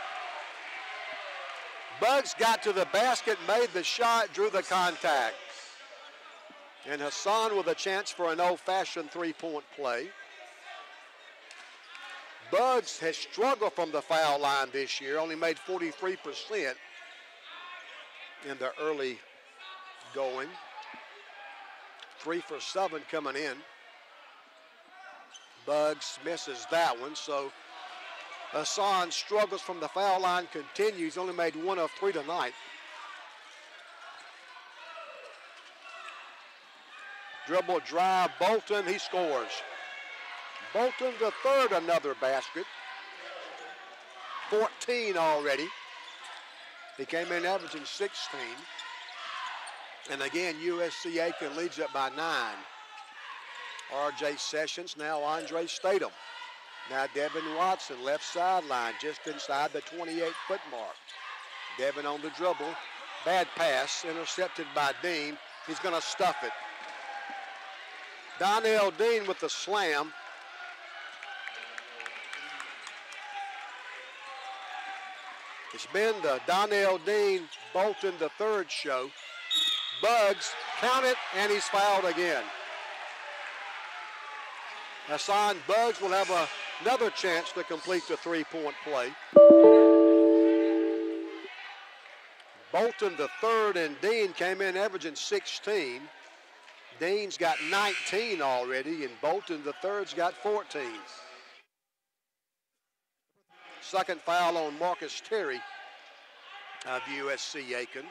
Buggs got to the basket, made the shot, drew the contact. And Hassan with a chance for an old-fashioned three-point play. Buggs has struggled from the foul line this year, only made 43% in the early going. 3 for 7 coming in. Buggs misses that one, so Hassan struggles from the foul line, continues, only made 1 of 3 tonight. Dribble drive, Bolton, he scores. Bolton the third, another basket. 14 already. He came in averaging 16. And again, USC Aiken leads it by 9. R.J. Sessions, now Andre Statham. Now Devin Watson, left sideline, just inside the 28-foot mark. Devin on the dribble. Bad pass, intercepted by Dean. He's going to stuff it. Donnell Dean with the slam. It's been the Donnell Dean Bolton the third show. Buggs, count it, and he's fouled again. Hassan Buggs will have another chance to complete the three-point play. Bolton the third and Dean came in averaging 16. Dean's got 19 already, and Bolton the third's got 14. Second foul on Marcus Terry of USC Aiken.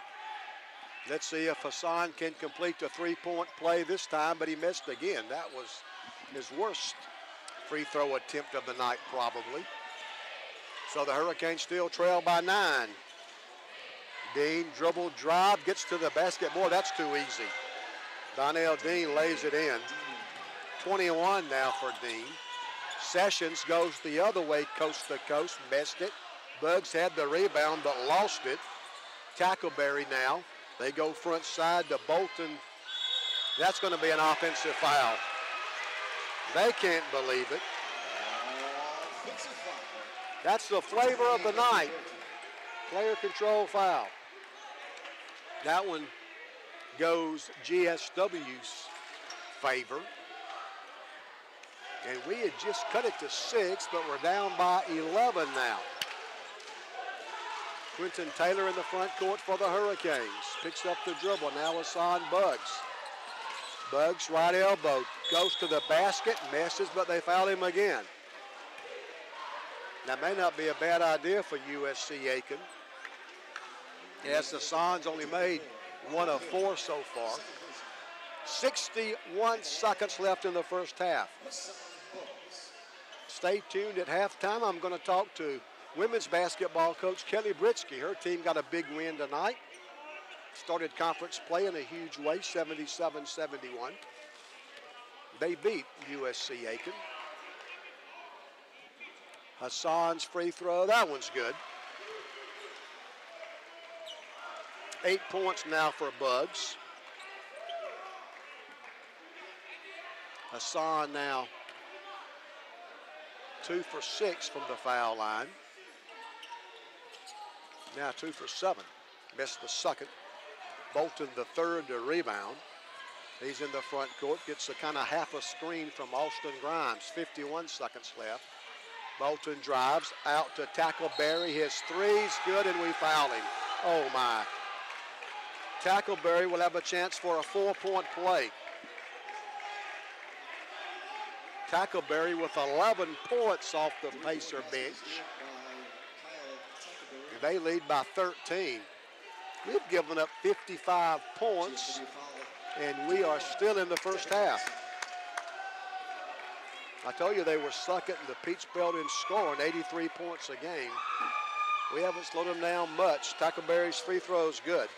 Let's see if Hassan can complete the three-point play this time, but he missed again. That was his worst free throw attempt of the night, probably. So the Hurricanes still trail by 9. Dean dribble drive, gets to the basket. Boy, that's too easy. Donnell Dean lays it in. 21 now for Dean. Sessions goes the other way, coast to coast, missed it. Buggs had the rebound, but lost it. Tackleberry now. They go front side to Bolton. That's going to be an offensive foul. They can't believe it. That's the flavor of the night. Player control foul. That one goes GSW's favor. And we had just cut it to 6, but we're down by 11 now. Quentin Taylor in the front court for the Hurricanes. Picks up the dribble. Now Hassan Buggs. Buggs right elbow. Goes to the basket. Misses, but they foul him again. That may not be a bad idea for USC Aiken. Yes, Hassan's only made 1 of 4 so far. 61 seconds left in the first half. Stay tuned at halftime. I'm going to talk to women's basketball coach Kelly Britsky. Her team got a big win tonight. Started conference play in a huge way, 77-71. They beat USC Aiken. Hassan's free throw, that one's good. 8 points now for Buggs. Hassan now 2 for 6 from the foul line. Now 2 for 7. Missed the second. Bolton the third to rebound. He's in the front court. Gets a kind of half a screen from Austin Grimes. 51 seconds left. Bolton drives out to Tackleberry. His three's good, and we foul him. Oh, my. Tackleberry will have a chance for a 4-point play. Tackleberry with 11 points off the Pacer bench. They lead by 13. We've given up 55 points, and we are still in the first half. I told you they were second in the Peach Belt in scoring, 83 points a game. We haven't slowed them down much. Tackleberry's free throw is good.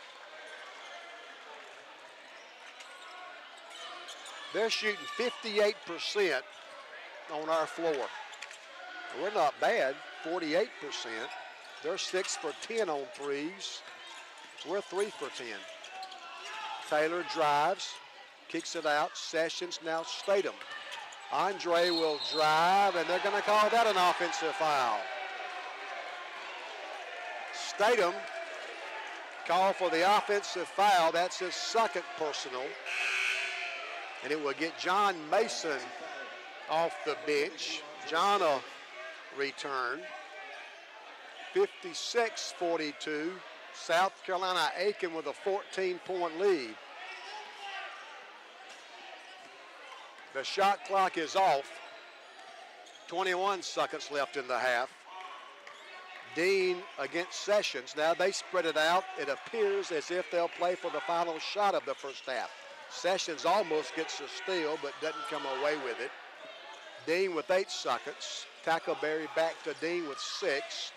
They're shooting 58% on our floor. We're not bad, 48%. They're 6 for 10 on threes. We're 3 for 10. Taylor drives, kicks it out. Sessions now Statham. Andre will drive, and they're going to call that an offensive foul. Statham called for the offensive foul. That's his second personal. And it will get John Mason off the bench. John will return. 56-42. South Carolina Aiken with a 14-point lead. The shot clock is off. 21 seconds left in the half. Dean against Sessions. Now they spread it out. It appears as if they'll play for the final shot of the first half. Sessions almost gets a steal, but doesn't come away with it. Dean with 8 seconds. Tackleberry back to Dean with 6.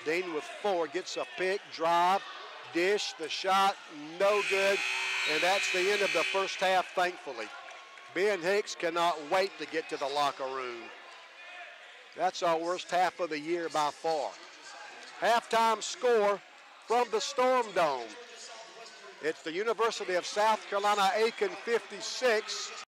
Dean with 4, gets a pick, drive, dish, the shot, no good. And that's the end of the first half, thankfully. Ben Hicks cannot wait to get to the locker room. That's our worst half of the year by far. Halftime score from the Storm Dome. It's the University of South Carolina Aiken 56,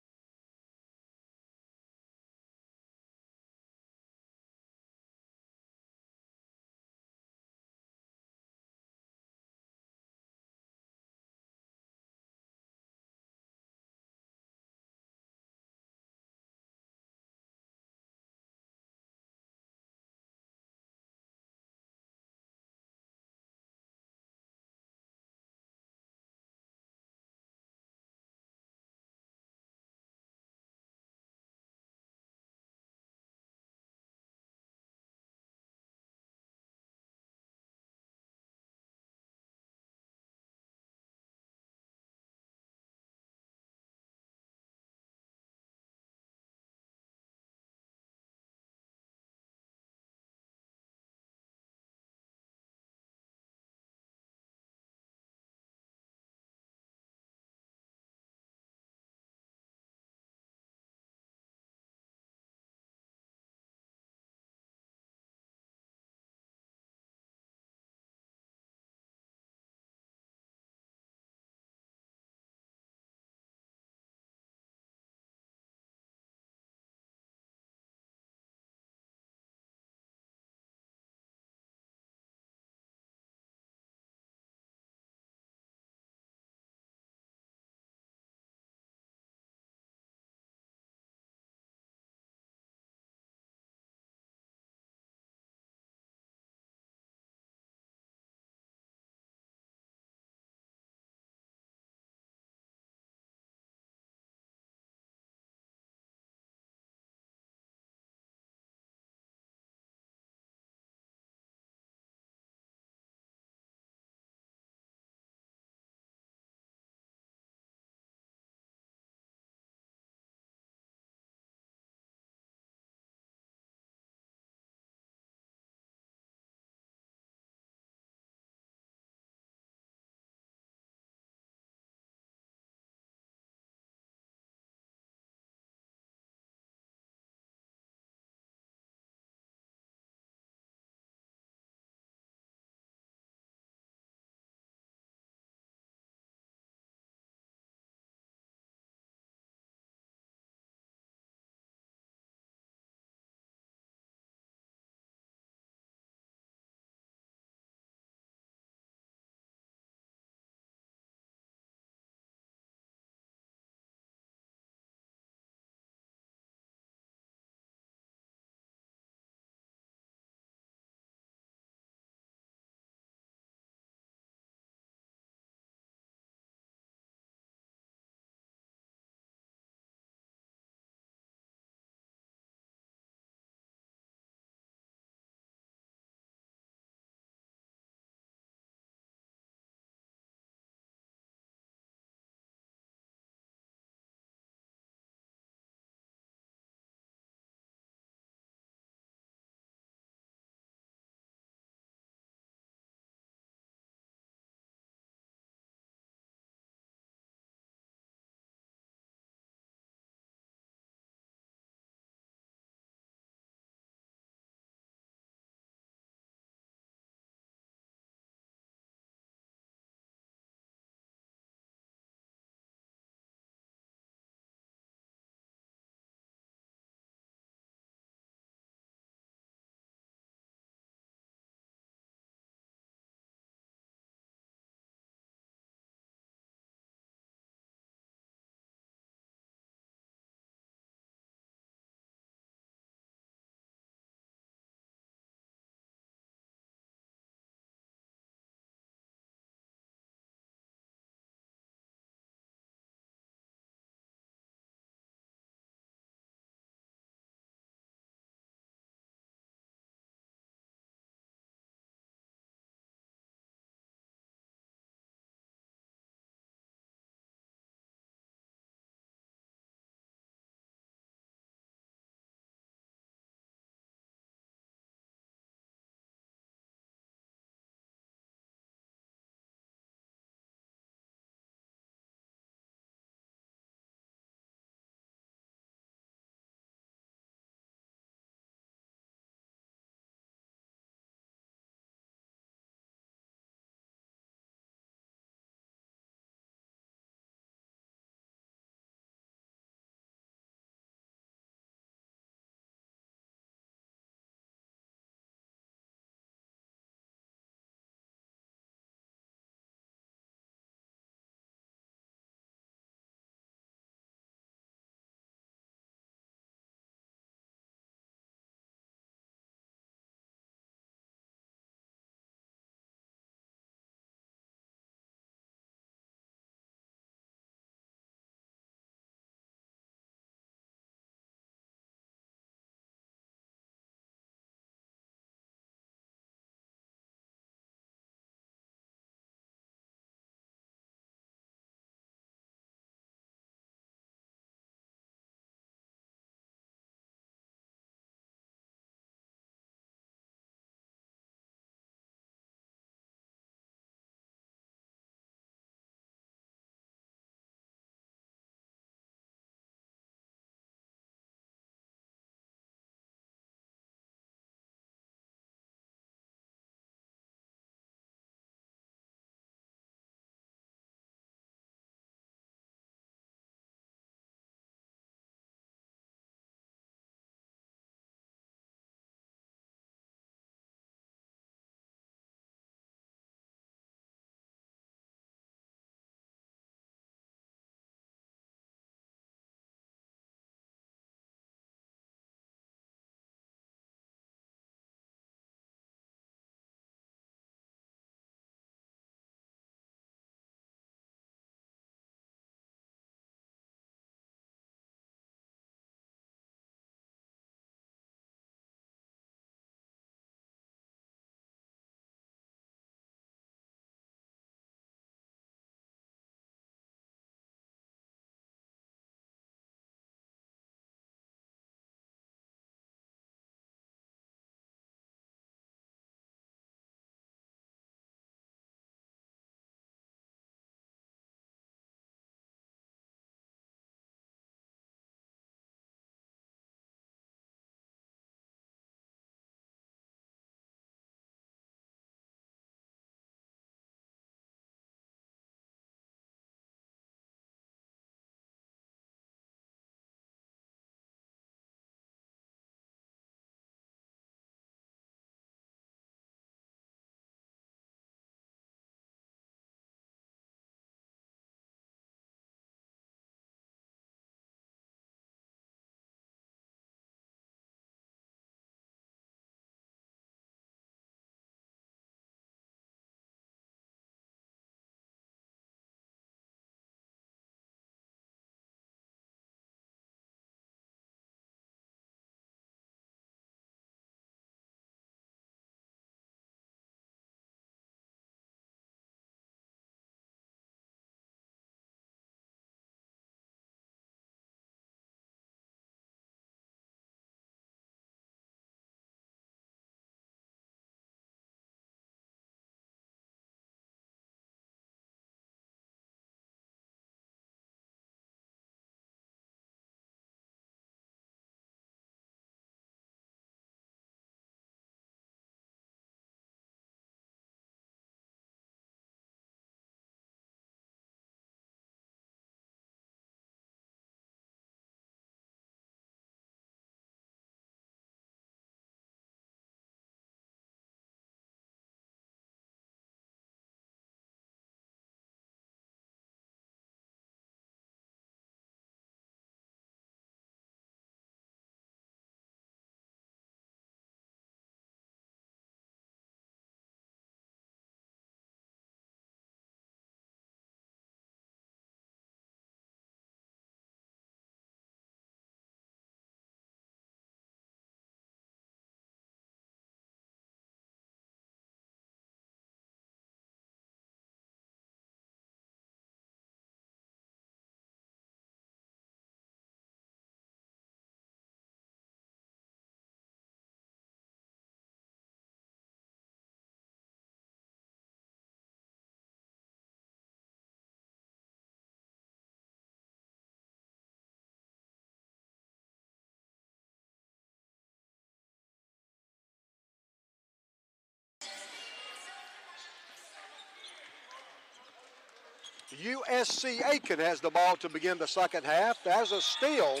USC Aiken has the ball to begin the second half. There's a steal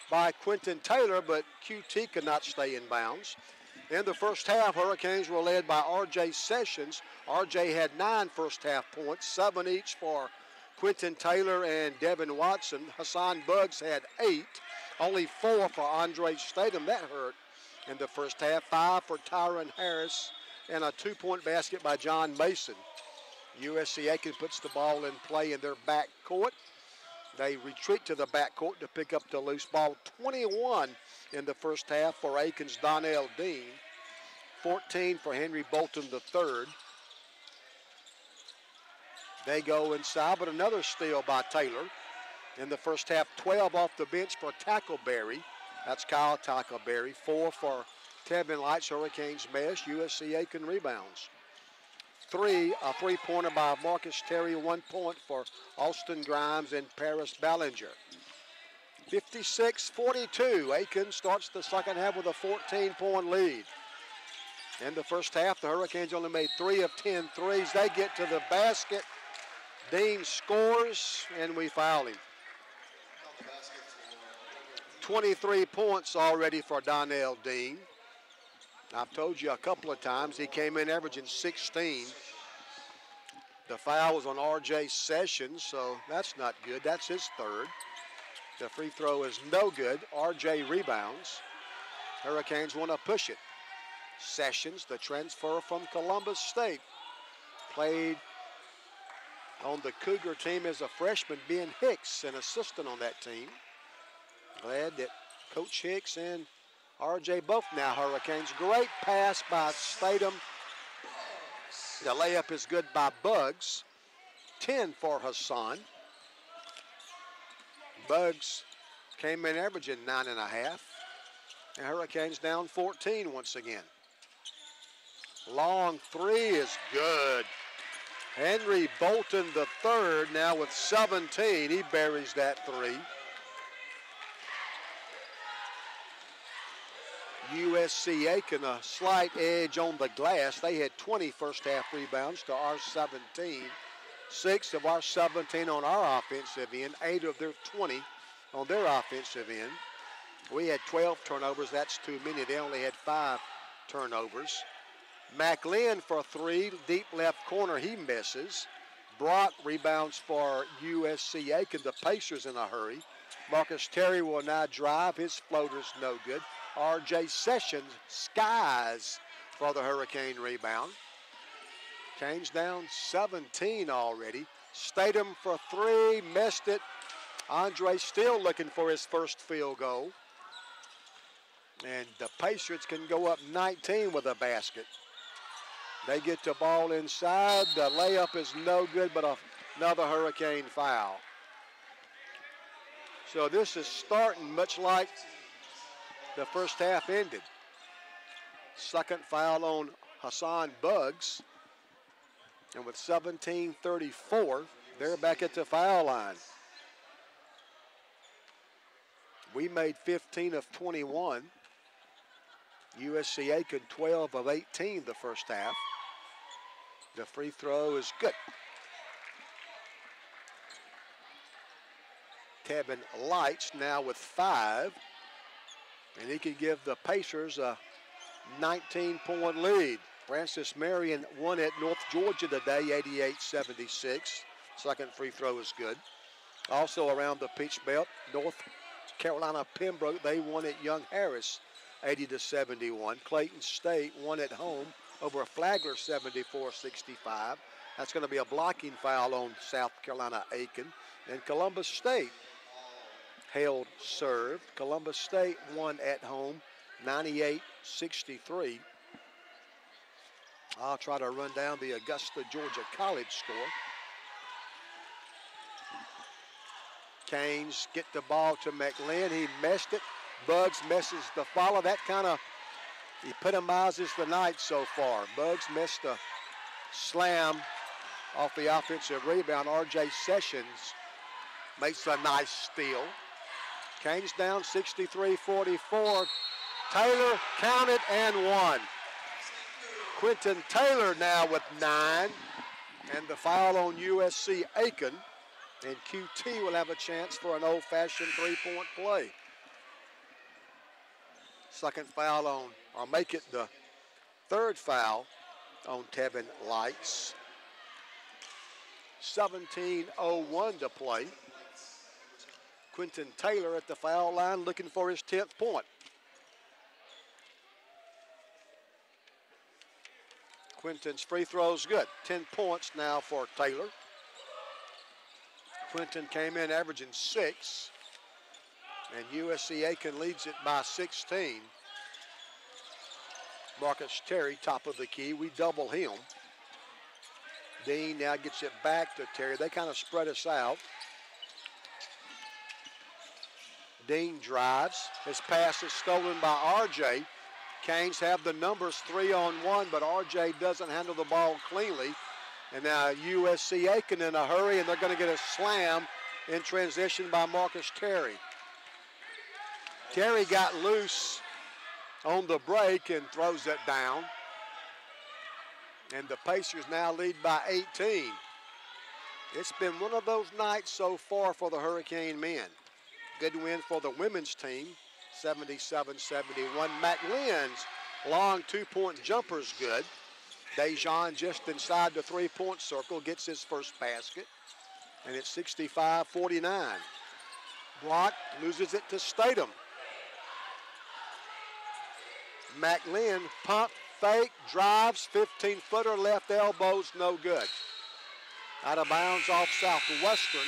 by Quentin Taylor, but QT could not stay in bounds. In the first half, Hurricanes were led by R.J. Sessions. R.J. had 9 first half points, 7 each for Quentin Taylor and Devin Watson. Hassan Buggs had 8, only 4 for Andre Statham. That hurt in the first half. 5 for Tyron Harris and a 2-point basket by John Mason. USC Aiken puts the ball in play in their back court. They retreat to the backcourt to pick up the loose ball. 21 in the first half for Aiken's Donnell Dean. 14 for Henry Bolton III. They go inside, but another steal by Taylor. In the first half, 12 off the bench for Tackleberry. That's Kyle Tackleberry. 4 for Tevin Lights, Hurricanes mesh. USC Aiken rebounds. A three-pointer by Marcus Terry, 1 point for Austin Grimes and Paris Ballinger. 56-42. Aiken starts the second half with a 14-point lead. In the first half, the Hurricanes only made 3 of 10 threes. They get to the basket. Dean scores, and we foul him. 23 points already for Donnell Dean. I've told you a couple of times he came in averaging 16. The foul was on R.J. Sessions, so that's not good. That's his third. The free throw is no good. R.J. rebounds. Hurricanes want to push it. Sessions, the transfer from Columbus State, played on the Cougar team as a freshman. Ben Hicks, an assistant on that team. Glad that Coach Hicks and R.J. both now Hurricanes. Great pass by Statham. The layup is good by Buggs. 10 for Hassan. Buggs came in averaging 9.5. And Hurricanes down 14 once again. Long three is good. Henry Bolton III now with 17. He buries that three. USC Aiken a slight edge on the glass. They had 20 first half rebounds to our 17. 6 of our 17 on our offensive end, 8 of their 20 on their offensive end. We had 12 turnovers. That's too many. They only had 5 turnovers. McLean for 3, deep left corner. He misses. Brock rebounds for USC Aiken. The Pacers in a hurry. Marcus Terry will now drive. His floater's no good. R.J. Sessions skies for the Hurricane rebound. Canes down 17 already. Statham for 3, missed it. Andre still looking for his first field goal. And the Pacers can go up 19 with a basket. They get the ball inside. The layup is no good, but another Hurricane foul. So this is starting much like the first half ended. Second foul on Hassan Buggs. And with 17:34, they're back at the foul line. We made 15 of 21. USC Aiken 12 of 18 the first half. The free throw is good. Tevin Lights now with 5. And he could give the Pacers a 19-point lead. Francis Marion won at North Georgia today, 88-76. Second free throw is good. Also around the Peach Belt, North Carolina Pembroke, they won at Young Harris, 80-71. Clayton State won at home over Flagler, 74-65. That's going to be a blocking foul on South Carolina Aiken. And Columbus State held served. Columbus State won at home, 98-63. I'll try to run down the Augusta, Georgia College score. Canes get the ball to McLean. He missed it. Buggs misses the follow. That kind of epitomizes the night so far. Buggs missed a slam off the offensive rebound. R.J. Sessions makes a nice steal. Canes down 63-44. Taylor counted and won. Quentin Taylor now with 9. And the foul on USC Aiken And QT will have a chance for an old-fashioned three-point play. Second foul on, or make it the third foul on Tevin Lights. 17:01 to play. Quentin Taylor at the foul line looking for his 10th point. Quentin's free throw's good. 10 points now for Taylor. Quentin came in averaging 6. And USC Aiken leads it by 16. Marcus Terry, top of the key. We double him. Dean now gets it back to Terry. They kind of spread us out. Dean drives. His pass is stolen by RJ. Canes have the numbers 3-on-1, but RJ doesn't handle the ball cleanly. And now USC Aiken in a hurry, and they're going to get a slam in transition by Marcus Terry. Terry got loose on the break and throws it down. And the Pacers now lead by 18. It's been one of those nights so far for the Hurricane men. Good win for the women's team, 77-71. McLean's long two-point jumper's good. Dejan just inside the three-point circle gets his first basket. And it's 65-49. Block loses it to Statham. McLean pump, fake, drives, 15-footer, left elbows, no good. Out of bounds off Southwestern,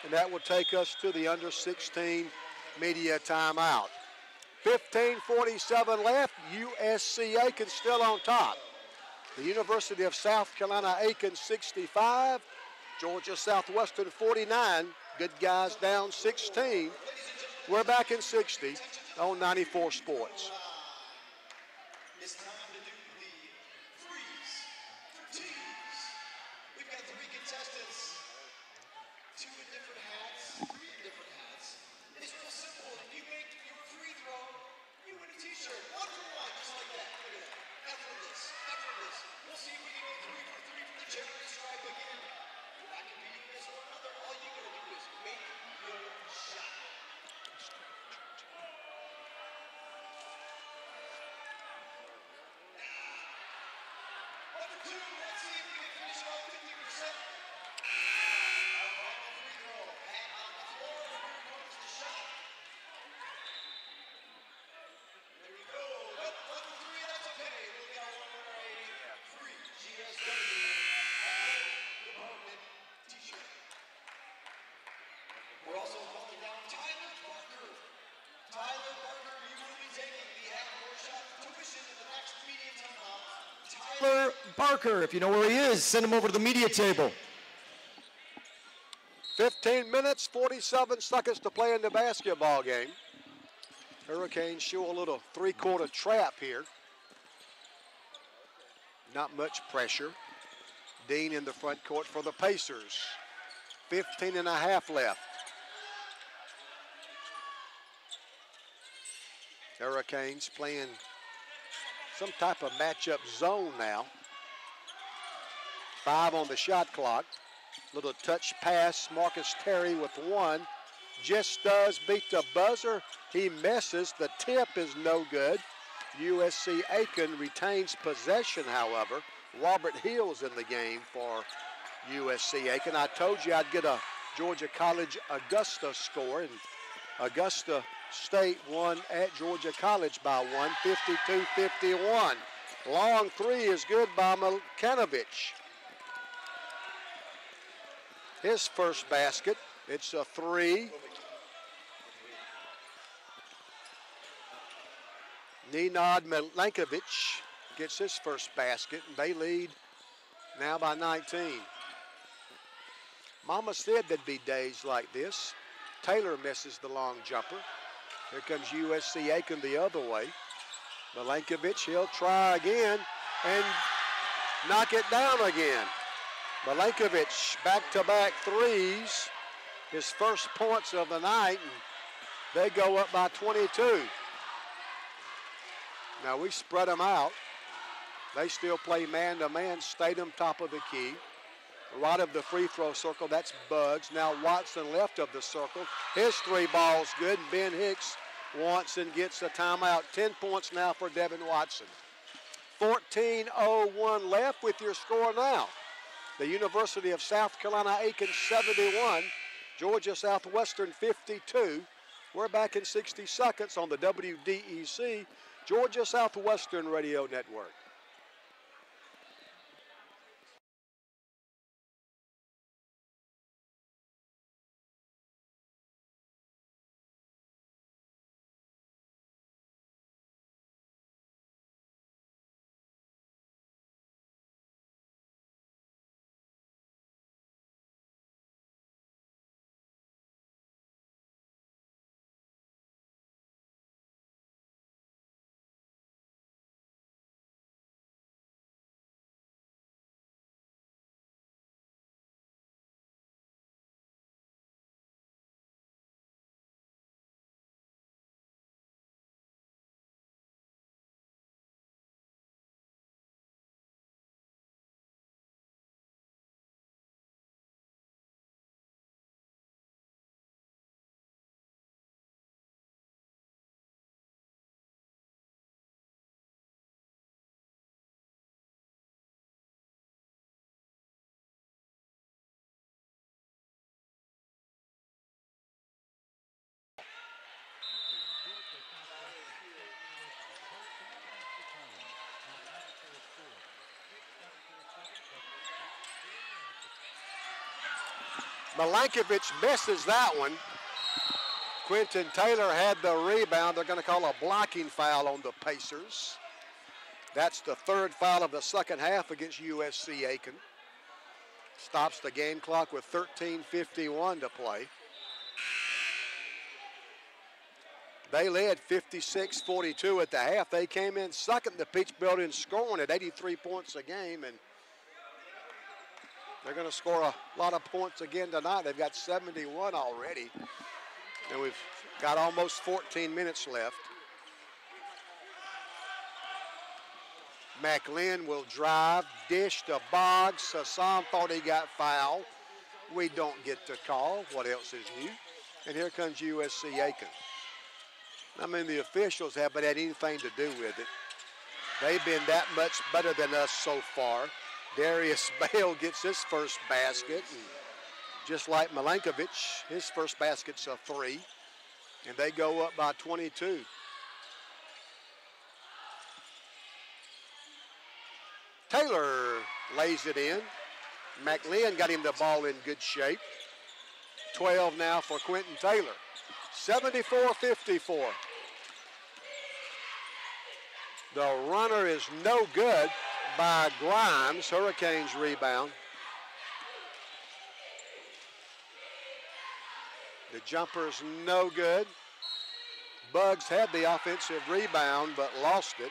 and that will take us to the under-16 media timeout. 15:47 left, USC Aiken still on top. The University of South Carolina Aiken 65, Georgia Southwestern 49. Good guys down 16. We're back in 60 on 94 Sports. It's time to do the freeze for teams. We've got 3 contestants, 2 in different hats, 3 in different hats. It's real simple. If you make your free throw, you win a t-shirt. 1 for 1, just like that. Look at that. Effortless. We'll see if we can get 3 for 3 for the charity stripe again. That can be you this or another. All you gotta do is make your shot. We're also calling down Tyler Parker. Tyler Parker, you will be taking the half-court shot tuition in the next media timeout. Tyler Parker, if you know where he is, send him over to the media table. 15 minutes, 47 seconds to play in the basketball game. Hurricanes show a little three-quarter trap here. Not much pressure. Dean in the front court for the Pacers. 15 and a half left. Hurricanes playing some type of matchup zone now. 5 on the shot clock. Little touch pass, Marcus Terry with 1. Just does beat the buzzer. He misses. The tip is no good. USC Aiken retains possession, however. Robert Hill's in the game for USC Aiken. I told you I'd get a Georgia College Augusta score, and Augusta State won at Georgia College by 1, 52-51. Long 3 is good by Milkanovich. His first basket, it's a 3. Nenad Milankovic gets his first basket, and they lead now by 19. Mama said there'd be days like this. Taylor misses the long jumper. Here comes USC Aiken the other way. Milankovic, he'll try again and knock it down again. Milankovic, back-to-back threes. His first points of the night, and they go up by 22. Now we spread them out. They still play man-to-man. Statham top of the key. right of the free throw circle. That's Bugs. Now Watson left of the circle. His 3 balls good, and Ben Hicks wants and gets a timeout. 10 points now for Devin Watson. 14:01 left with your score now. The University of South Carolina Aiken 71, Georgia Southwestern 52. We're back in 60 seconds on the WDEC Georgia Southwestern Radio Network. Milankovich misses that one. Quentin Taylor had the rebound. They're going to call a blocking foul on the Pacers. That's the 3rd foul of the second half against USC Aiken. Stops the game clock with 13:51 to play. They led 56-42 at the half. They came in second in the Peachbelt in scoring at 83 points a game, and they're going to score a lot of points again tonight. They've got 71 already, and we've got almost 14 minutes left. McLean will drive, dish to Boggs. Hassan thought he got fouled. We don't get the call. What else is new? And here comes USC Aiken. I mean, the officials haven't had anything to do with it. They've been that much better than us so far. Darius Bale gets his first basket. And just like Milankovich, his first basket's a 3. And they go up by 22. Taylor lays it in. McLean got him the ball in good shape. 12 now for Quentin Taylor. 74-54. The runner is no good by Grimes. Hurricanes rebound. The jumper's no good. Buggs had the offensive rebound but lost it.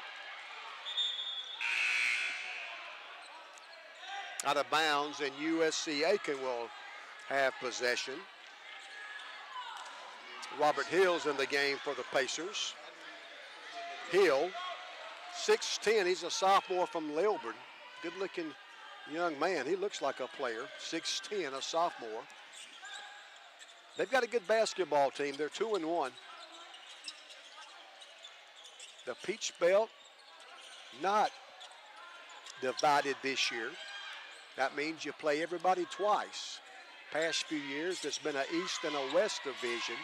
Out of bounds, and USC Aiken will have possession. Robert Hill's in the game for the Pacers. Hill, 6'10", he's a sophomore from Lilburn. Good-looking young man. He looks like a player. 6'10", a sophomore. They've got a good basketball team. They're 2-1. The Peach Belt, not divided this year. That means you play everybody twice. Past few years, there's been an East and a West division.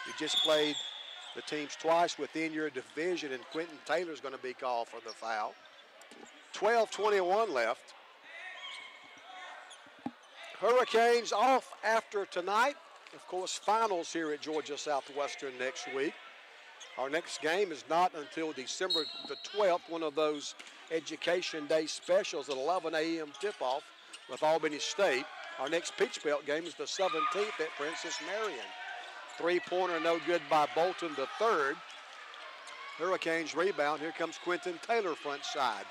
You just played the teams twice within your division, and Quentin Taylor's going to be called for the foul. 12:21 left. Hurricanes off after tonight. Of course, finals here at Georgia Southwestern next week. Our next game is not until December the 12th, one of those Education Day specials at 11 a.m. tip-off with Albany State. Our next Peach Belt game is the 17th at Princess Marion. 3-pointer no good by Bolton the third. Hurricanes rebound. Here comes Quentin Taylor front side.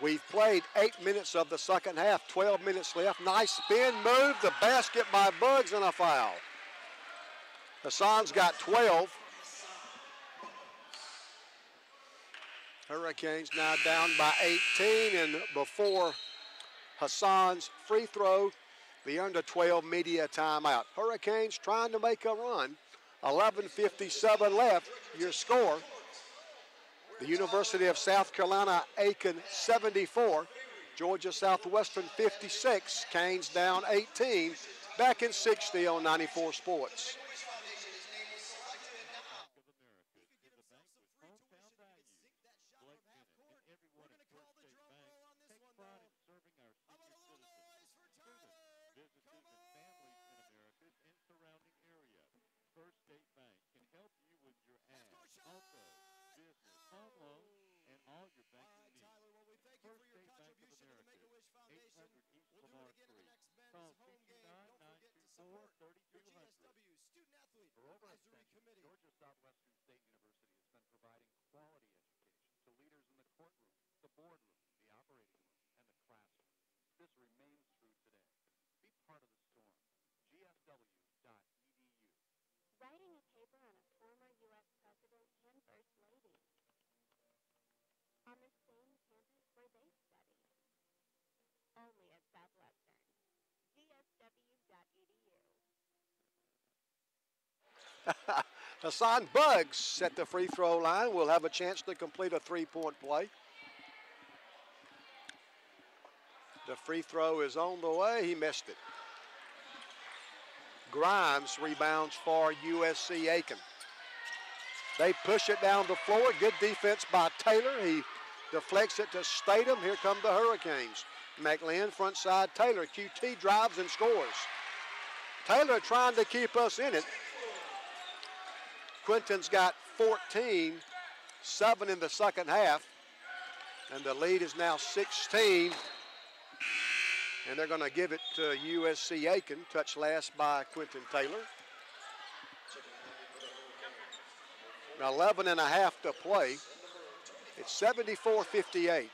We've played 8 minutes of the second half, 12 minutes left. Nice spin move, the basket by Buggs, and a foul. Hassan's got 12. Hurricanes now down by 18, and before Hassan's free throw, the under 12 media timeout. Hurricanes trying to make a run. 11:57 left. Your score. The University of South Carolina Aiken 74. Georgia Southwestern 56. Canes down 18. Back in 60 on 94 Sports. First State Bank can help you with your ad, auto, business, home loan, and all your banking needs. First State Bank of America, 800 East Lamar Street. Call 229-924-3200. For over a century, Georgia Southwestern State University has been providing quality education to leaders in the courtroom, the boardroom, the operating room, and the classroom. This remains true today. Be part of the storm. GSW.edu. Writing a paper on a former U.S. president and first lady. On the same campus where they studied. Only at Southwestern. GSW.edu. Hassan Buggs at the free throw line will have a chance to complete a three-point play. The free throw is on the way. He missed it. Grimes rebounds for USC Aiken. They push it down the floor. Good defense by Taylor. He deflects it to Statham. Here come the Hurricanes. McLean front side Taylor. QT drives and scores. Taylor trying to keep us in it. Quinton's got 14, 7 in the second half. And the lead is now 16. And they're going to give it to USC Aiken. Touch last by Quentin Taylor. 11 and a half to play. It's 74-58.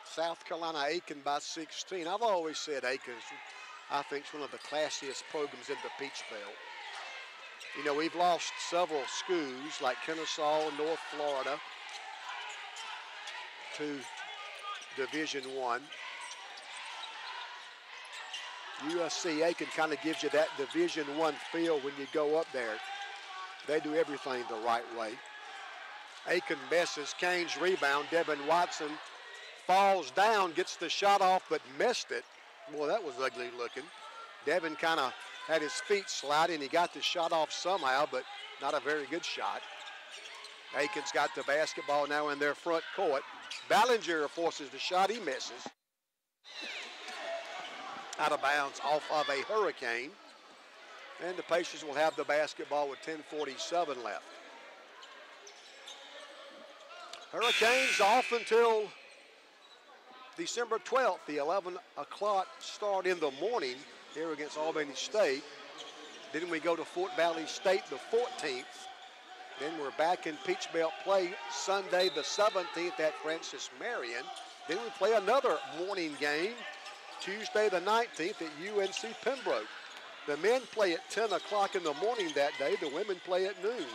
South Carolina Aiken by 16. I've always said Aiken, I think, is one of the classiest programs in the Peach Belt. You know, we've lost several schools like Kennesaw, North Florida, to Division I. USC Aiken kind of gives you that Division I feel when you go up there. They do everything the right way. Aiken misses. Canes rebound. Devin Watson falls down, gets the shot off, but missed it. Boy, that was ugly looking. Devin kind of had his feet sliding. He got the shot off somehow, but not a very good shot. Aiken's got the basketball now in their front court. Ballinger forces the shot. He misses. Out of bounds off of a Hurricane. And the Pacers will have the basketball with 10:47 left. Hurricanes off until December 12th, the 11 o'clock start in the morning here against Albany State. Then we go to Fort Valley State the 14th. Then we're back in Peach Belt play Sunday the 17th at Francis Marion. Then we play another morning game Tuesday the 19th at UNC Pembroke. The men play at 10 o'clock in the morning that day. The women play at noon.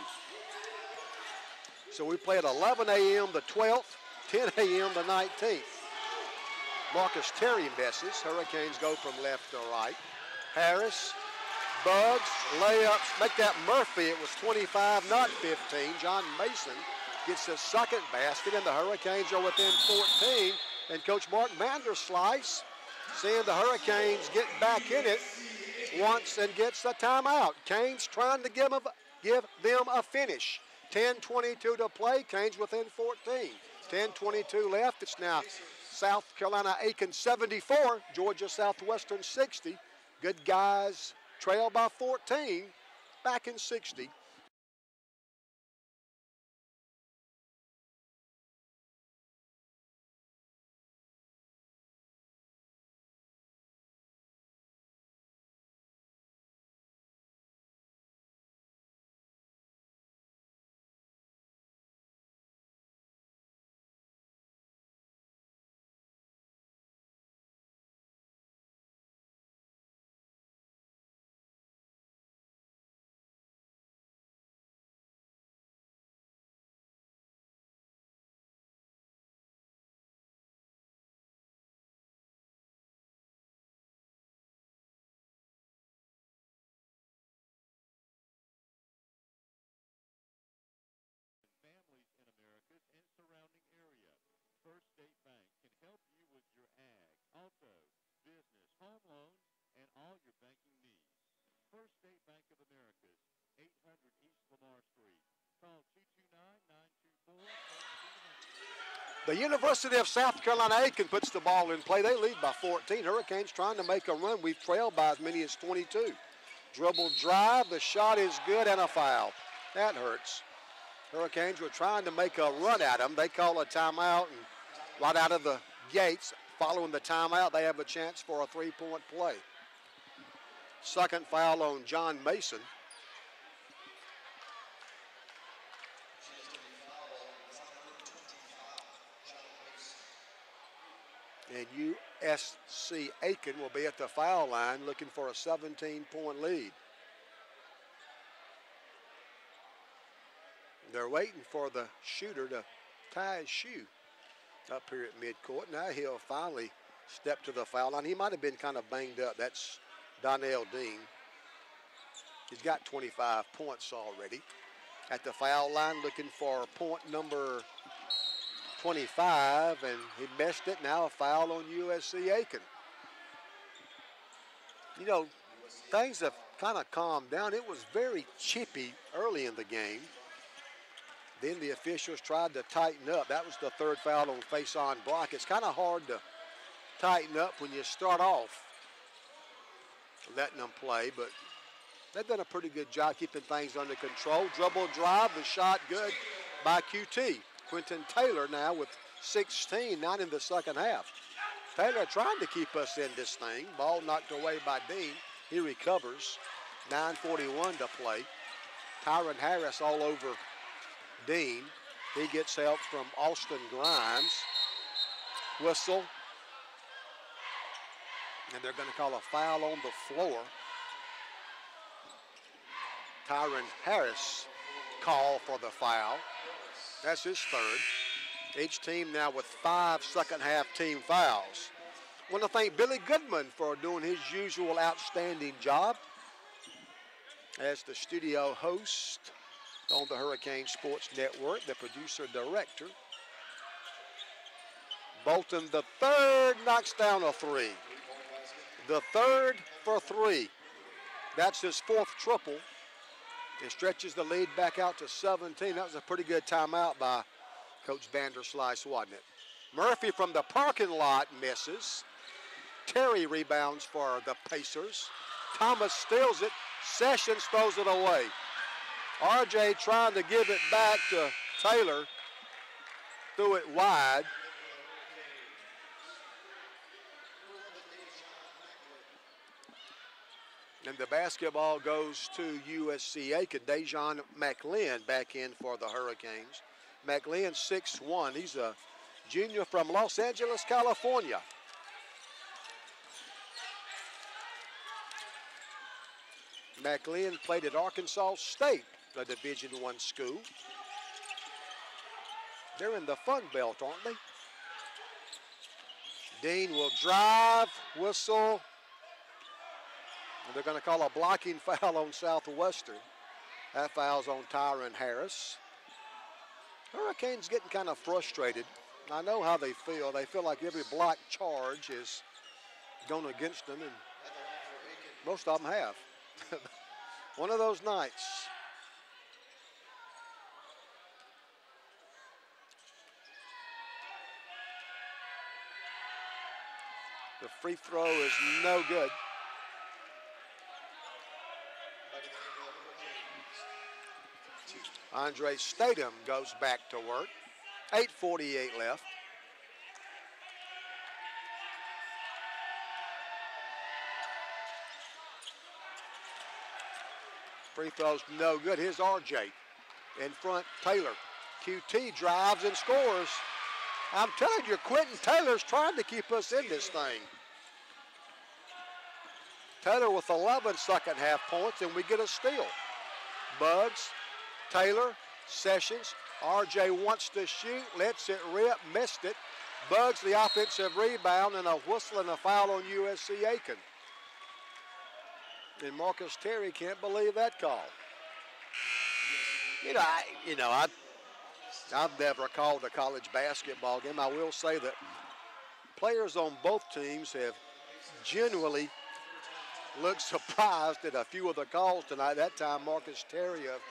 So we play at 11 a.m. the 12th, 10 a.m. the 19th. Marcus Terry misses. Hurricanes go from left to right. Harris, Buggs, layups. Make that Murphy. It was 25, not 15. John Mason gets his second basket, and the Hurricanes are within 14. And Coach Mark Vanderslice, seeing the Hurricanes get back in it, wants and gets a timeout. Canes trying to give them a finish. 10:22 to play. Canes within 14. 10:22 left. It's now South Carolina Aiken 74, Georgia Southwestern 60. Good guys trail by 14, back in 60. banking needs. First State Bank of Americus, 800 East Lamar Street. Call 229-924-3200. The University of South Carolina Aiken puts the ball in play. They lead by 14. Hurricanes trying to make a run. We've trailed by as many as 22. Dribble drive. The shot is good and a foul. That hurts. Hurricanes were trying to make a run at them. They call a timeout, and right out of the gates, following the timeout, they have a chance for a three-point play. Second foul on John Mason. And USC Aiken will be at the foul line looking for a 17-point lead. They're waiting for the shooter to tie his shoe up here at midcourt. Now he'll finally step to the foul line. He might have been kind of banged up. That's Donnell Dean. He's got 25 points already. At the foul line looking for point number 25, and he missed it. Now a foul on USC Aiken. You know, things have kind of calmed down. It was very chippy early in the game. Then the officials tried to tighten up. That was the third foul on Faison Brock. It's kind of hard to tighten up when you start off letting them play, but they've done a pretty good job keeping things under control. Dribble drive, the shot good by QT. Quentin Taylor now with 16, not in the second half. Taylor trying to keep us in this thing. Ball knocked away by Dean. He recovers. 9:41 to play. Tyron Harris all over Dean. He gets help from Austin Grimes. Whistle. And they're going to call a foul on the floor. Tyron Harris call for the foul. That's his third. Each team now with 5 second-half team fouls. I want to thank Billy Goodman for doing his usual outstanding job as the studio host on the Hurricane Sports Network, the producer-director. Bolton, the third, knocks down a three. The third for 3. That's his 4th triple. It stretches the lead back out to 17. That was a pretty good timeout by Coach Vanderslice, wasn't it? Murphy from the parking lot misses. Terry rebounds for the Pacers. Thomas steals it. Sessions throws it away. RJ trying to give it back to Taylor. Threw it wide. And the basketball goes to USC Aiken. Dejon McLean back in for the Hurricanes. McLean 6'1". He's a junior from Los Angeles, California. McLean played at Arkansas State, a Division I school. They're in the Fun Belt, aren't they? Dean will drive, whistle. And they're going to call a blocking foul on Southwestern. That foul's on Tyron Harris. Hurricanes getting kind of frustrated. I know how they feel. They feel like every block charge is going against them, and most of them have. One of those nights. The free throw is no good. Andre Statham goes back to work. 8:48 left. Free throw's no good. Here's RJ in front. Taylor. QT drives and scores. I'm telling you, Quentin Taylor's trying to keep us in this thing. Taylor with 11 second half points, and we get a steal. Bugs, Taylor, Sessions. RJ wants to shoot, lets it rip, missed it. Bugs the offensive rebound, and a whistle and a foul on USC Aiken. And Marcus Terry can't believe that call. I've never called a college basketball game. I will say that players on both teams have genuinely looked surprised at a few of the calls tonight. That time, Marcus Terry of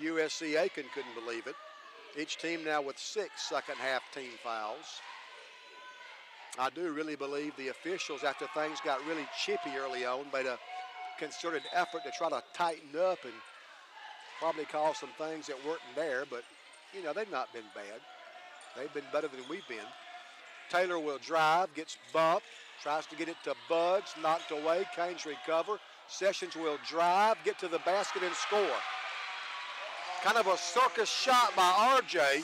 USC Aiken couldn't believe it. Each team now with 6 second-half team fouls. I do really believe the officials, after things got really chippy early on, made a concerted effort to try to tighten up and probably call some things that weren't there, but, you know, they've not been bad. They've been better than we've been. Taylor will drive, gets bumped, tries to get it to Bugs, knocked away. Canes recover. Sessions will drive, get to the basket, and score. Kind of a circus shot by RJ.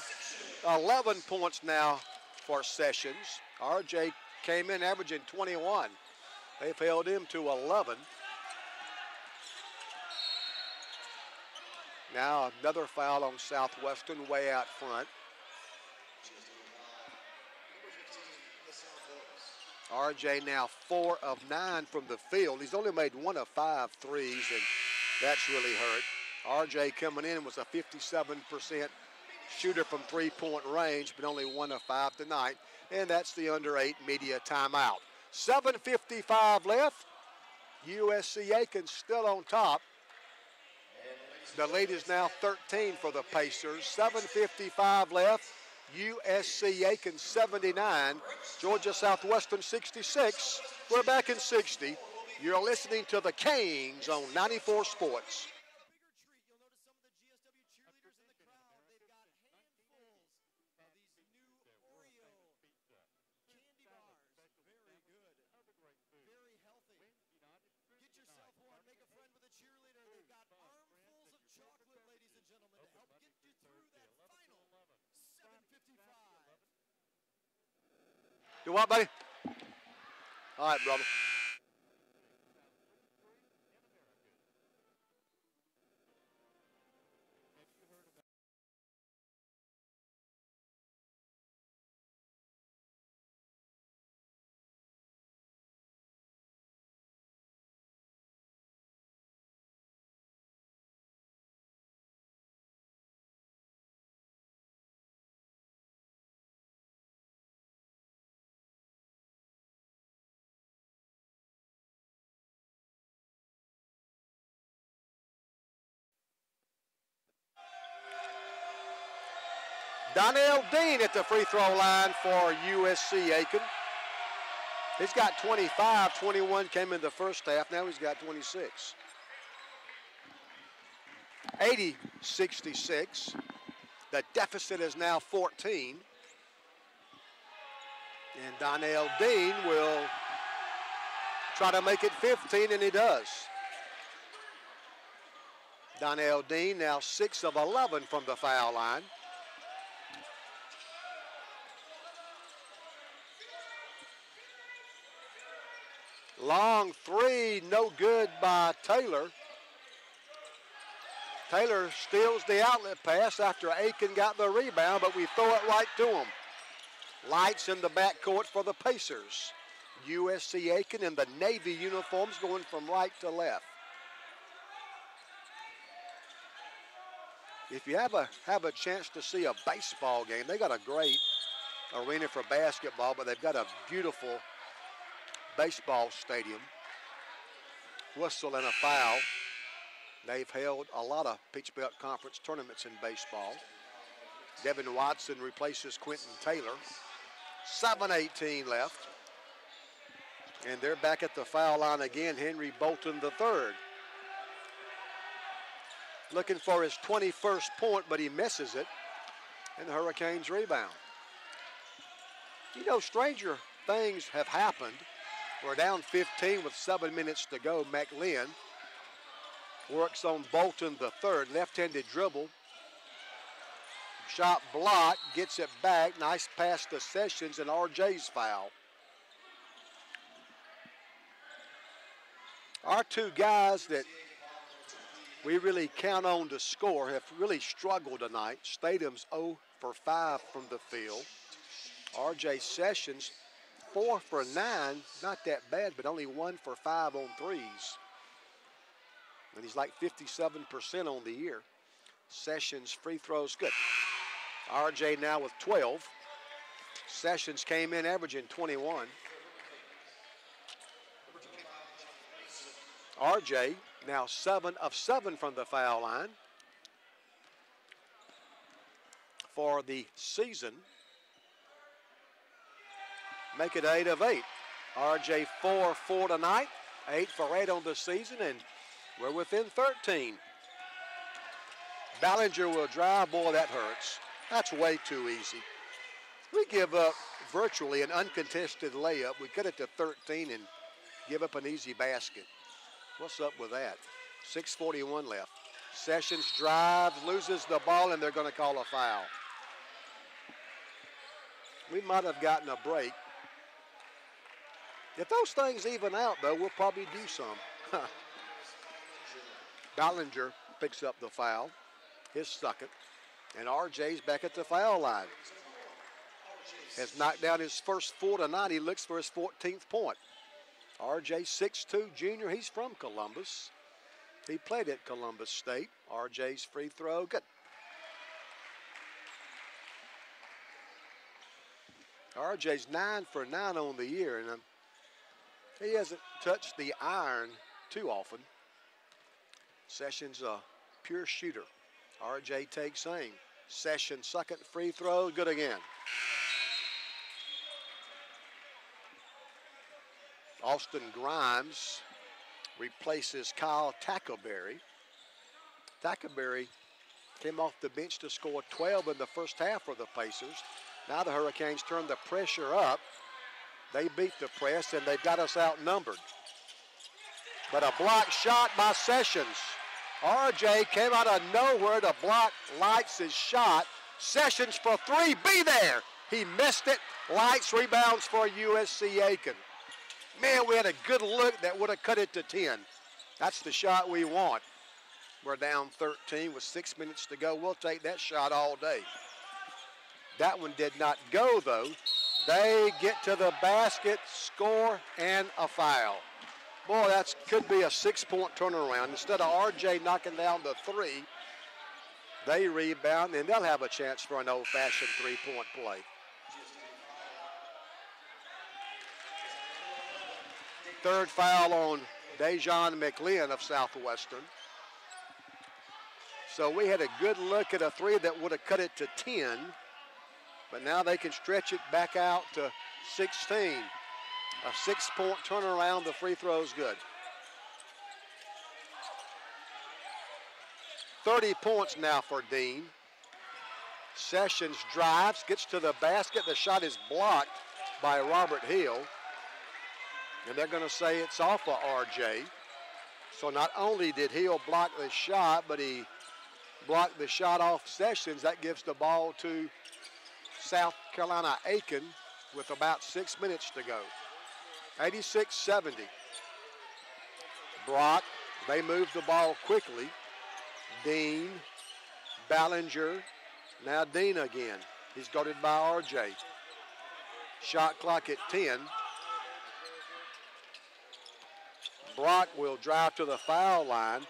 11 points now for Sessions. RJ came in averaging 21. They've held him to 11. Now another foul on Southwestern way out front. RJ now 4 of 9 from the field. He's only made 1 of 5 threes, and that's really hurt. RJ coming in was a 57% shooter from three-point range, but only 1 of 5 tonight. And that's the under 8 media timeout. 7:55 left. USC Aiken still on top. The lead is now 13 for the Pacers. 7:55 left. USC Aiken 79. Georgia Southwestern 66. We're back in 60. You're listening to the Canes on 94 Sports. You what, buddy? All right, brother. Donnell Dean at the free throw line for USC Aiken. He's got 25, 21 came in the first half. Now he's got 26. 80-66. The deficit is now 14. And Donnell Dean will try to make it 15, and he does. Donnell Dean now 6 of 11 from the foul line. Long three, no good by Taylor. Taylor steals the outlet pass after Aiken got the rebound, but we throw it right to him. Lights in the backcourt for the Pacers. USC Aiken in the Navy uniforms going from right to left. If you have a chance to see a baseball game, they got a great arena for basketball, but they've got a beautiful baseball stadium. Whistle and a foul. They've held a lot of Peach Belt Conference tournaments in baseball. Devin Watson replaces Quentin Taylor. 7:18 left. And they're back at the foul line again. Henry Bolton III. Looking for his 21st point, but he misses it. And the Hurricanes rebound. You know, stranger things have happened. We're down 15 with 7 minutes to go. McLean works on Bolton III. Left-handed dribble. Shot blocked, gets it back. Nice pass to Sessions, and RJ's foul. Our two guys that we really count on to score have really struggled tonight. Stathem's 0 for 5 from the field. RJ Sessions 4 for 9, not that bad, but only 1 for 5 on threes. And he's like 57% on the year. Sessions free throws good. RJ now with 12. Sessions came in averaging 21. RJ now 7 of 7 from the foul line for the season. Make it 8 of 8. RJ 4 of 4 tonight, 8 for 8 on the season, and we're within 13. Ballinger will drive. Boy, that hurts. That's way too easy. We give up virtually an uncontested layup. We cut it to 13 and give up an easy basket. What's up with that? 6:41 left. Sessions drives, loses the ball, and they're going to call a foul. We might have gotten a break. If those things even out, though, we'll probably do some. Ballinger picks up the foul, his second, and RJ's back at the foul line. Has knocked down his first 4 tonight. He looks for his 14th point. RJ, 6'2", junior. He's from Columbus. He played at Columbus State. RJ's free throw, good. RJ's 9 for 9 on the year, and he hasn't touched the iron too often. Sessions a pure shooter. RJ takes aim. Sessions second free throw, good again. Austin Grimes replaces Kyle Tackleberry. Tackleberry came off the bench to score 12 in the first half for the Pacers. Now the Hurricanes turn the pressure up. They beat the press, and they've got us outnumbered. But a block shot by Sessions. RJ came out of nowhere to block Lights' shot. Sessions for 3, be there. He missed it. Lights rebounds for USC Aiken. Man, we had a good look that would have cut it to 10. That's the shot we want. We're down 13 with 6 minutes to go. We'll take that shot all day. That one did not go, though. They get to the basket, score, and a foul. Boy, that could be a 6-point turnaround. Instead of RJ knocking down the 3, they rebound, and they'll have a chance for an old-fashioned 3-point play. Third foul on Dejon McLean of Southwestern. So we had a good look at a 3 that would have cut it to 10, but now they can stretch it back out to 16. A 6-point turnaround, the free throw's good. 30 points now for Dean. Sessions drives, gets to the basket. The shot is blocked by Robert Hill. And they're going to say it's off of RJ. So not only did Hill block the shot, but he blocked the shot off Sessions. That gives the ball to South Carolina Aiken with about 6 minutes to go. 86-70. Brock, they move the ball quickly. Dean, Ballinger, now Dean again. He's guarded by RJ. Shot clock at 10. Brock will drive to the foul line.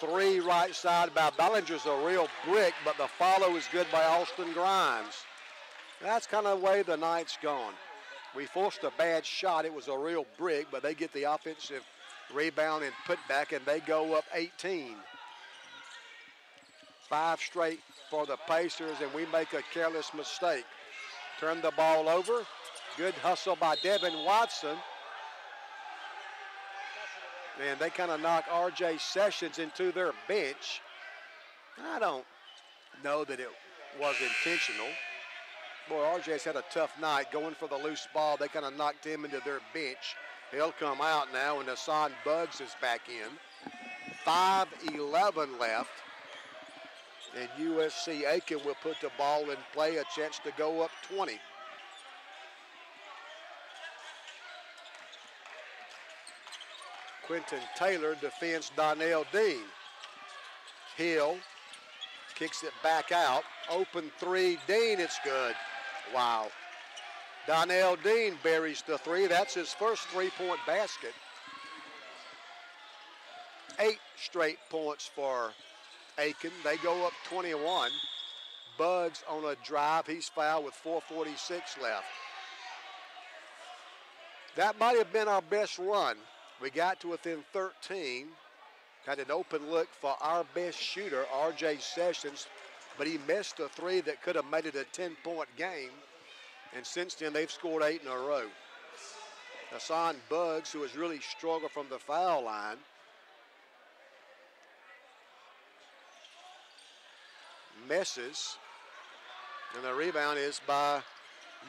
3 right side by Ballinger's a real brick, but the follow is good by Austin Grimes. That's kind of the way the night's gone. We forced a bad shot. It was a real brick, but they get the offensive rebound and put back, and they go up 18. 5 straight for the Pacers, and we make a careless mistake. Turn the ball over. Good hustle by Devin Watson. And they kind of knock RJ Sessions into their bench. I don't know that it was intentional. Boy, RJ's had a tough night going for the loose ball. They kind of knocked him into their bench. He'll come out now, and Hassan Buggs is back in. 5:11 left. And USC Aiken will put the ball in play, a chance to go up 20. Quentin Taylor defends Donnell Dean. Hill kicks it back out. Open 3, Dean, it's good. Wow. Donnell Dean buries the 3. That's his first 3-point basket. 8 straight points for Aiken. They go up 21. Buggs on a drive. He's fouled with 4:46 left. That might have been our best run. We got to within 13. Had an open look for our best shooter, R.J. Sessions, but he missed a three that could have made it a 10-point game. And since then, they've scored 8 in a row. Hassan Buggs, who has really struggled from the foul line, misses. And the rebound is by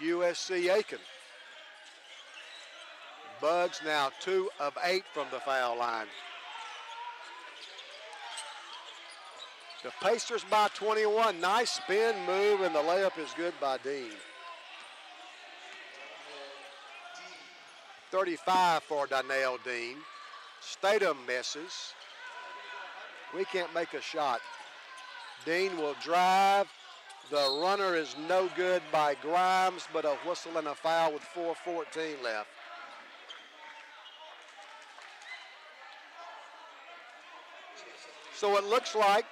USC Aiken. Buggs now 2 of 8 from the foul line. The Pacers by 21. Nice spin move, and the layup is good by Dean. 35 for Donnell Dean. Statham misses. We can't make a shot. Dean will drive. The runner is no good by Grimes, but a whistle and a foul with 4:14 left. So it looks like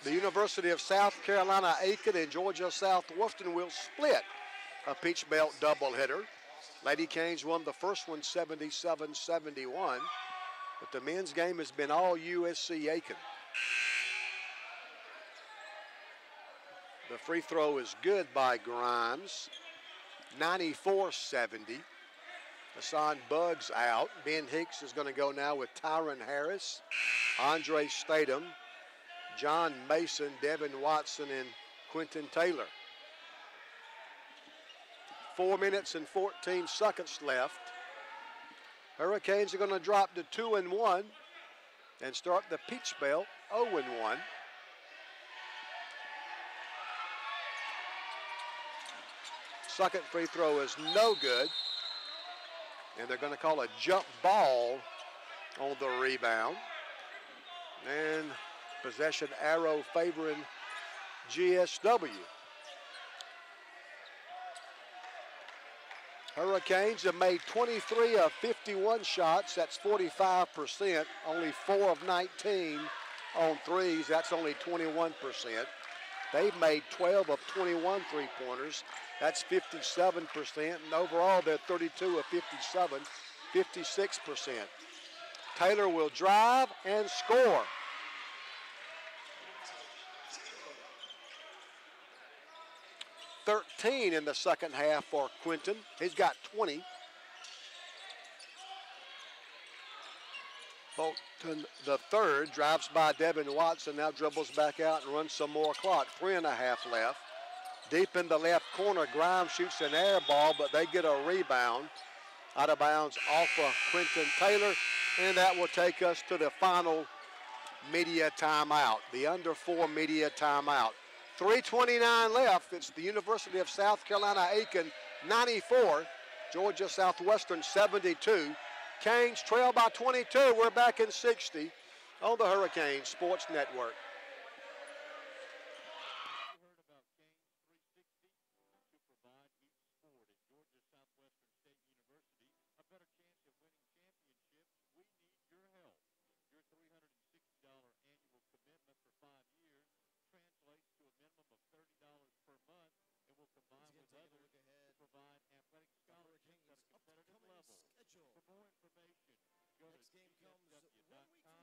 the University of South Carolina Aiken and Georgia Southwestern will split a Peach Belt doubleheader. Lady Canes won the first one 77-71, but the men's game has been all USC Aiken. The free throw is good by Grimes, 94-70. Hassan Buggs out. Ben Hicks is going to go now with Tyron Harris, Andre Statham, John Mason, Devin Watson, and Quentin Taylor. 4 minutes and 14 seconds left. Hurricanes are going to drop to 2-1 and start the Peach Belt 0-1. Second free throw is no good. And they're going to call a jump ball on the rebound. And possession arrow favoring GSW. Hurricanes have made 23 of 51 shots. That's 45%. Only 4 of 19 on threes. That's only 21%. They've made 12 of 21 three-pointers. That's 57%. And overall, they're 32 of 57, 56%. Taylor will drive and score. .13 in the second half for Quentin. He's got 20. Bolton the third drives by Devin Watson, now dribbles back out and runs some more clock. 3.5 left. Deep in the left corner, Grimes shoots an air ball, but they get a rebound. Out of bounds off of Quentin Taylor, and that will take us to the final media timeout, the under 4 media timeout. 3:29 left. It's the University of South Carolina Aiken 94, Georgia Southwestern 72. Canes trail by 22. We're back in 60 on the Hurricane Sports Network.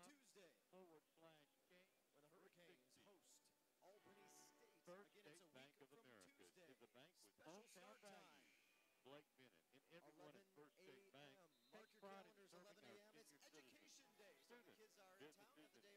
Next game comes 1 week from Tuesday, when the Hurricanes host Albany State. First Again, State it's a Bank week of from America Tuesday. is a bank with Special hometown start time. value. Blake Bennett and everyone at First State Bank Mark takes your pride in calendars, serving 11 our a.m. It's senior Education citizens. Day. So the kids are in town at the day.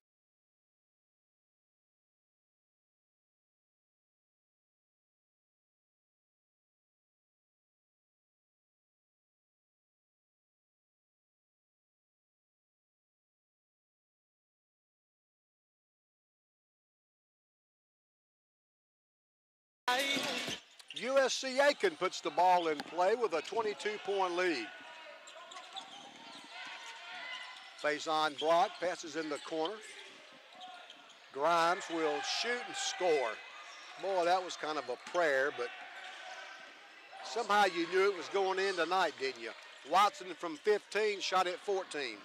USC Aiken puts the ball in play with a 22-point lead. Faison block, passes in the corner. Grimes will shoot and score. Boy, that was kind of a prayer, but somehow you knew it was going in tonight, didn't you? Watson from 15, shot at 14.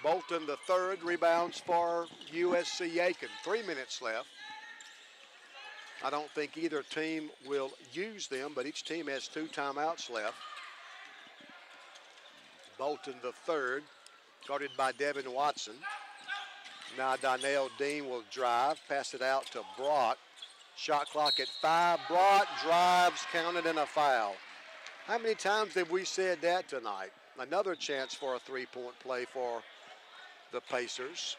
Bolton the third, rebounds for USC Aiken. 3 minutes left. I don't think either team will use them, but each team has 2 timeouts left. Bolton the third, guarded by Devin Watson. Now Donnell Dean will drive, pass it out to Brock. Shot clock at 5. Brock drives, counted, and a foul. How many times have we said that tonight? Another chance for a three-point play for the Pacers.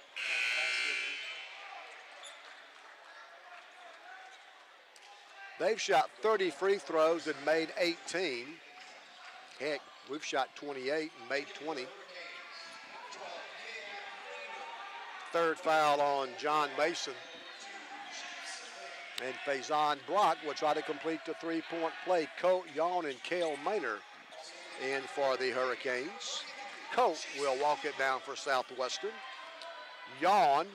They've shot 30 free throws and made 18. Heck, we've shot 28 and made 20. Third foul on John Mason. And Faison Brock will try to complete the three-point play. Colt Yawn and Cale Maynard in for the Hurricanes. Colt will walk it down for Southwestern. Yawn,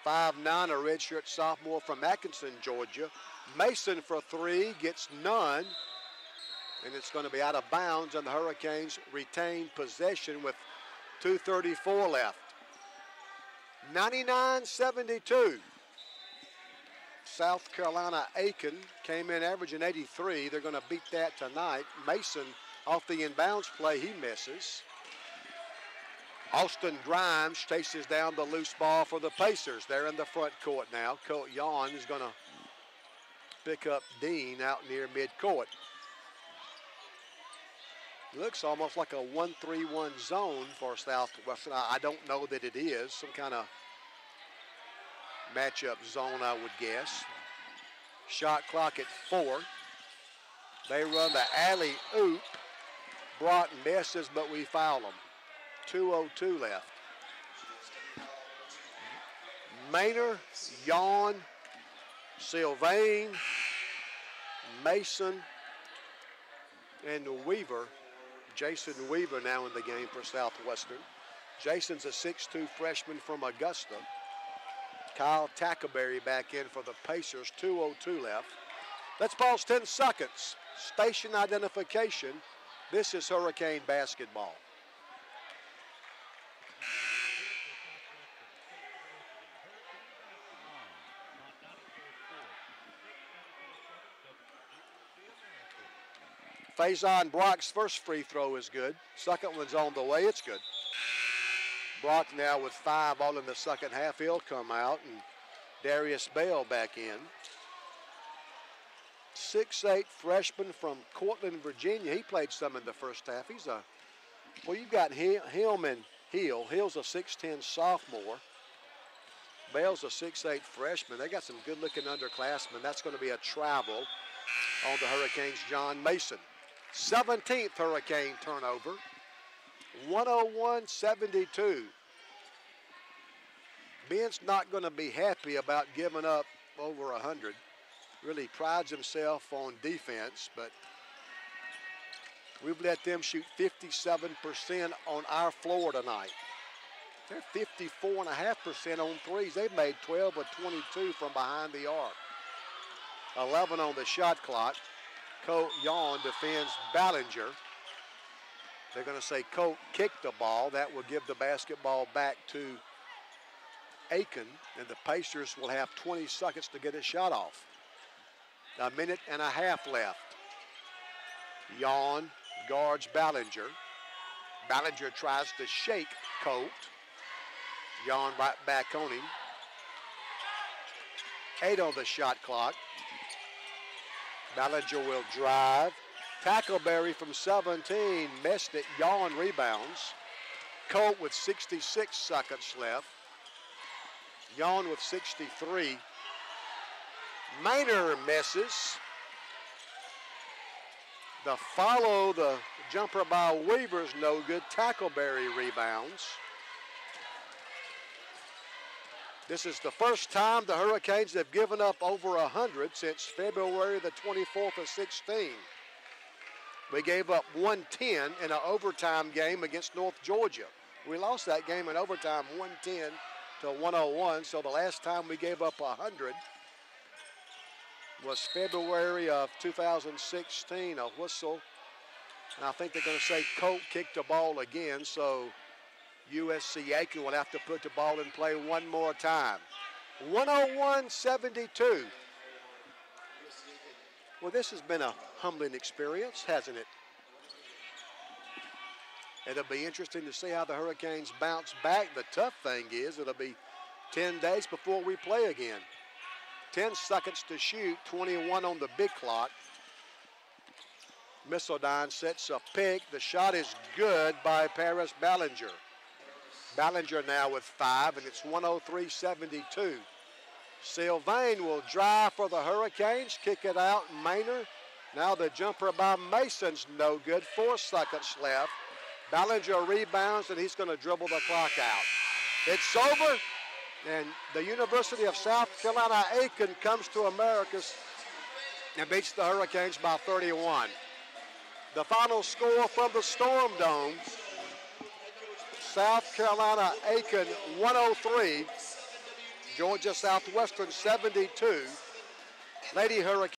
5'9", a redshirt sophomore from Atkinson, Georgia. Mason for three, gets none. And it's going to be out of bounds, and the Hurricanes retain possession with 2:34 left. 99-72. South Carolina Aiken came in averaging 83. They're going to beat that tonight. Mason off the inbounds play, he misses. Austin Grimes chases down the loose ball for the Pacers. They're in the front court now. Colt Yawn is going to pick up Dean out near midcourt. Looks almost like a 1-3-1 zone for Southwestern. I don't know that it is. Some kind of matchup zone, I would guess. Shot clock at 4. They run the alley-oop. Brock misses, but we foul them. 2:02 left. Maynard, Yawn, Sylvain, Mason, and Weaver. Jason Weaver now in the game for Southwestern. Jason's a 6'2" freshman from Augusta. Kyle Tackleberry back in for the Pacers. 2:02 left. Let's pause 10 seconds. Station identification. This is Hurricane basketball. Faison Brock's first free throw is good. Second one's on the way. It's good. Brock now with 5 all in the second half. He'll come out, and Darius Bell back in. 6'8" freshman from Cortland, Virginia. He played some in the first half. He's a, well, you've got him and Hill. Hill's a 6'10" sophomore. Bell's a 6'8" freshman. They got some good-looking underclassmen. That's going to be a travel on the Hurricanes' John Mason. 17th Hurricane turnover. 101-72. Ben's not going to be happy about giving up over 100. Really prides himself on defense, but we've let them shoot 57% on our floor tonight. They're 54.5% on threes. They've made 12 of 22 from behind the arc. 11 on the shot clock. Colt Yawn defends Ballinger. They're going to say Colt kicked the ball. That will give the basketball back to Aiken, and the Pacers will have 20 seconds to get a shot off. A minute and a half left. Yawn guards Ballinger. Ballinger tries to shake Colt. Yawn right back on him. 8 on the shot clock. Ballinger will drive. Tackleberry from 17 missed it. Yawn rebounds. Colt with 66 seconds left. Yawn with 63. Maynard misses. The follow, the jumper by Weaver's no good. Tackleberry rebounds. This is the first time the Hurricanes have given up over 100 since February the 24th of 16. We gave up 110 in an overtime game against North Georgia. We lost that game in overtime 110 to 101, so the last time we gave up 100 was February of 2016, a whistle. And I think they're going to say Colt kicked the ball again, so USC Aiken will have to put the ball in play one more time. 101-72. Well, this has been a humbling experience, hasn't it? It'll be interesting to see how the Hurricanes bounce back. The tough thing is it'll be 10 days before we play again. 10 seconds to shoot, 21 on the big clock. Missildine sets a pick. The shot is good by Paris Ballinger. Ballinger now with 5, and it's 103-72. Sylvain will drive for the Hurricanes, kick it out, Maynard. Now the jumper by Mason's no good, 4 seconds left. Ballinger rebounds, and he's going to dribble the clock out. It's over, and the University of South Carolina Aiken comes to Americus and beats the Hurricanes by 31. The final score from the Storm Dome, South Carolina Aiken 103, Georgia Southwestern 72. Lady Hurricanes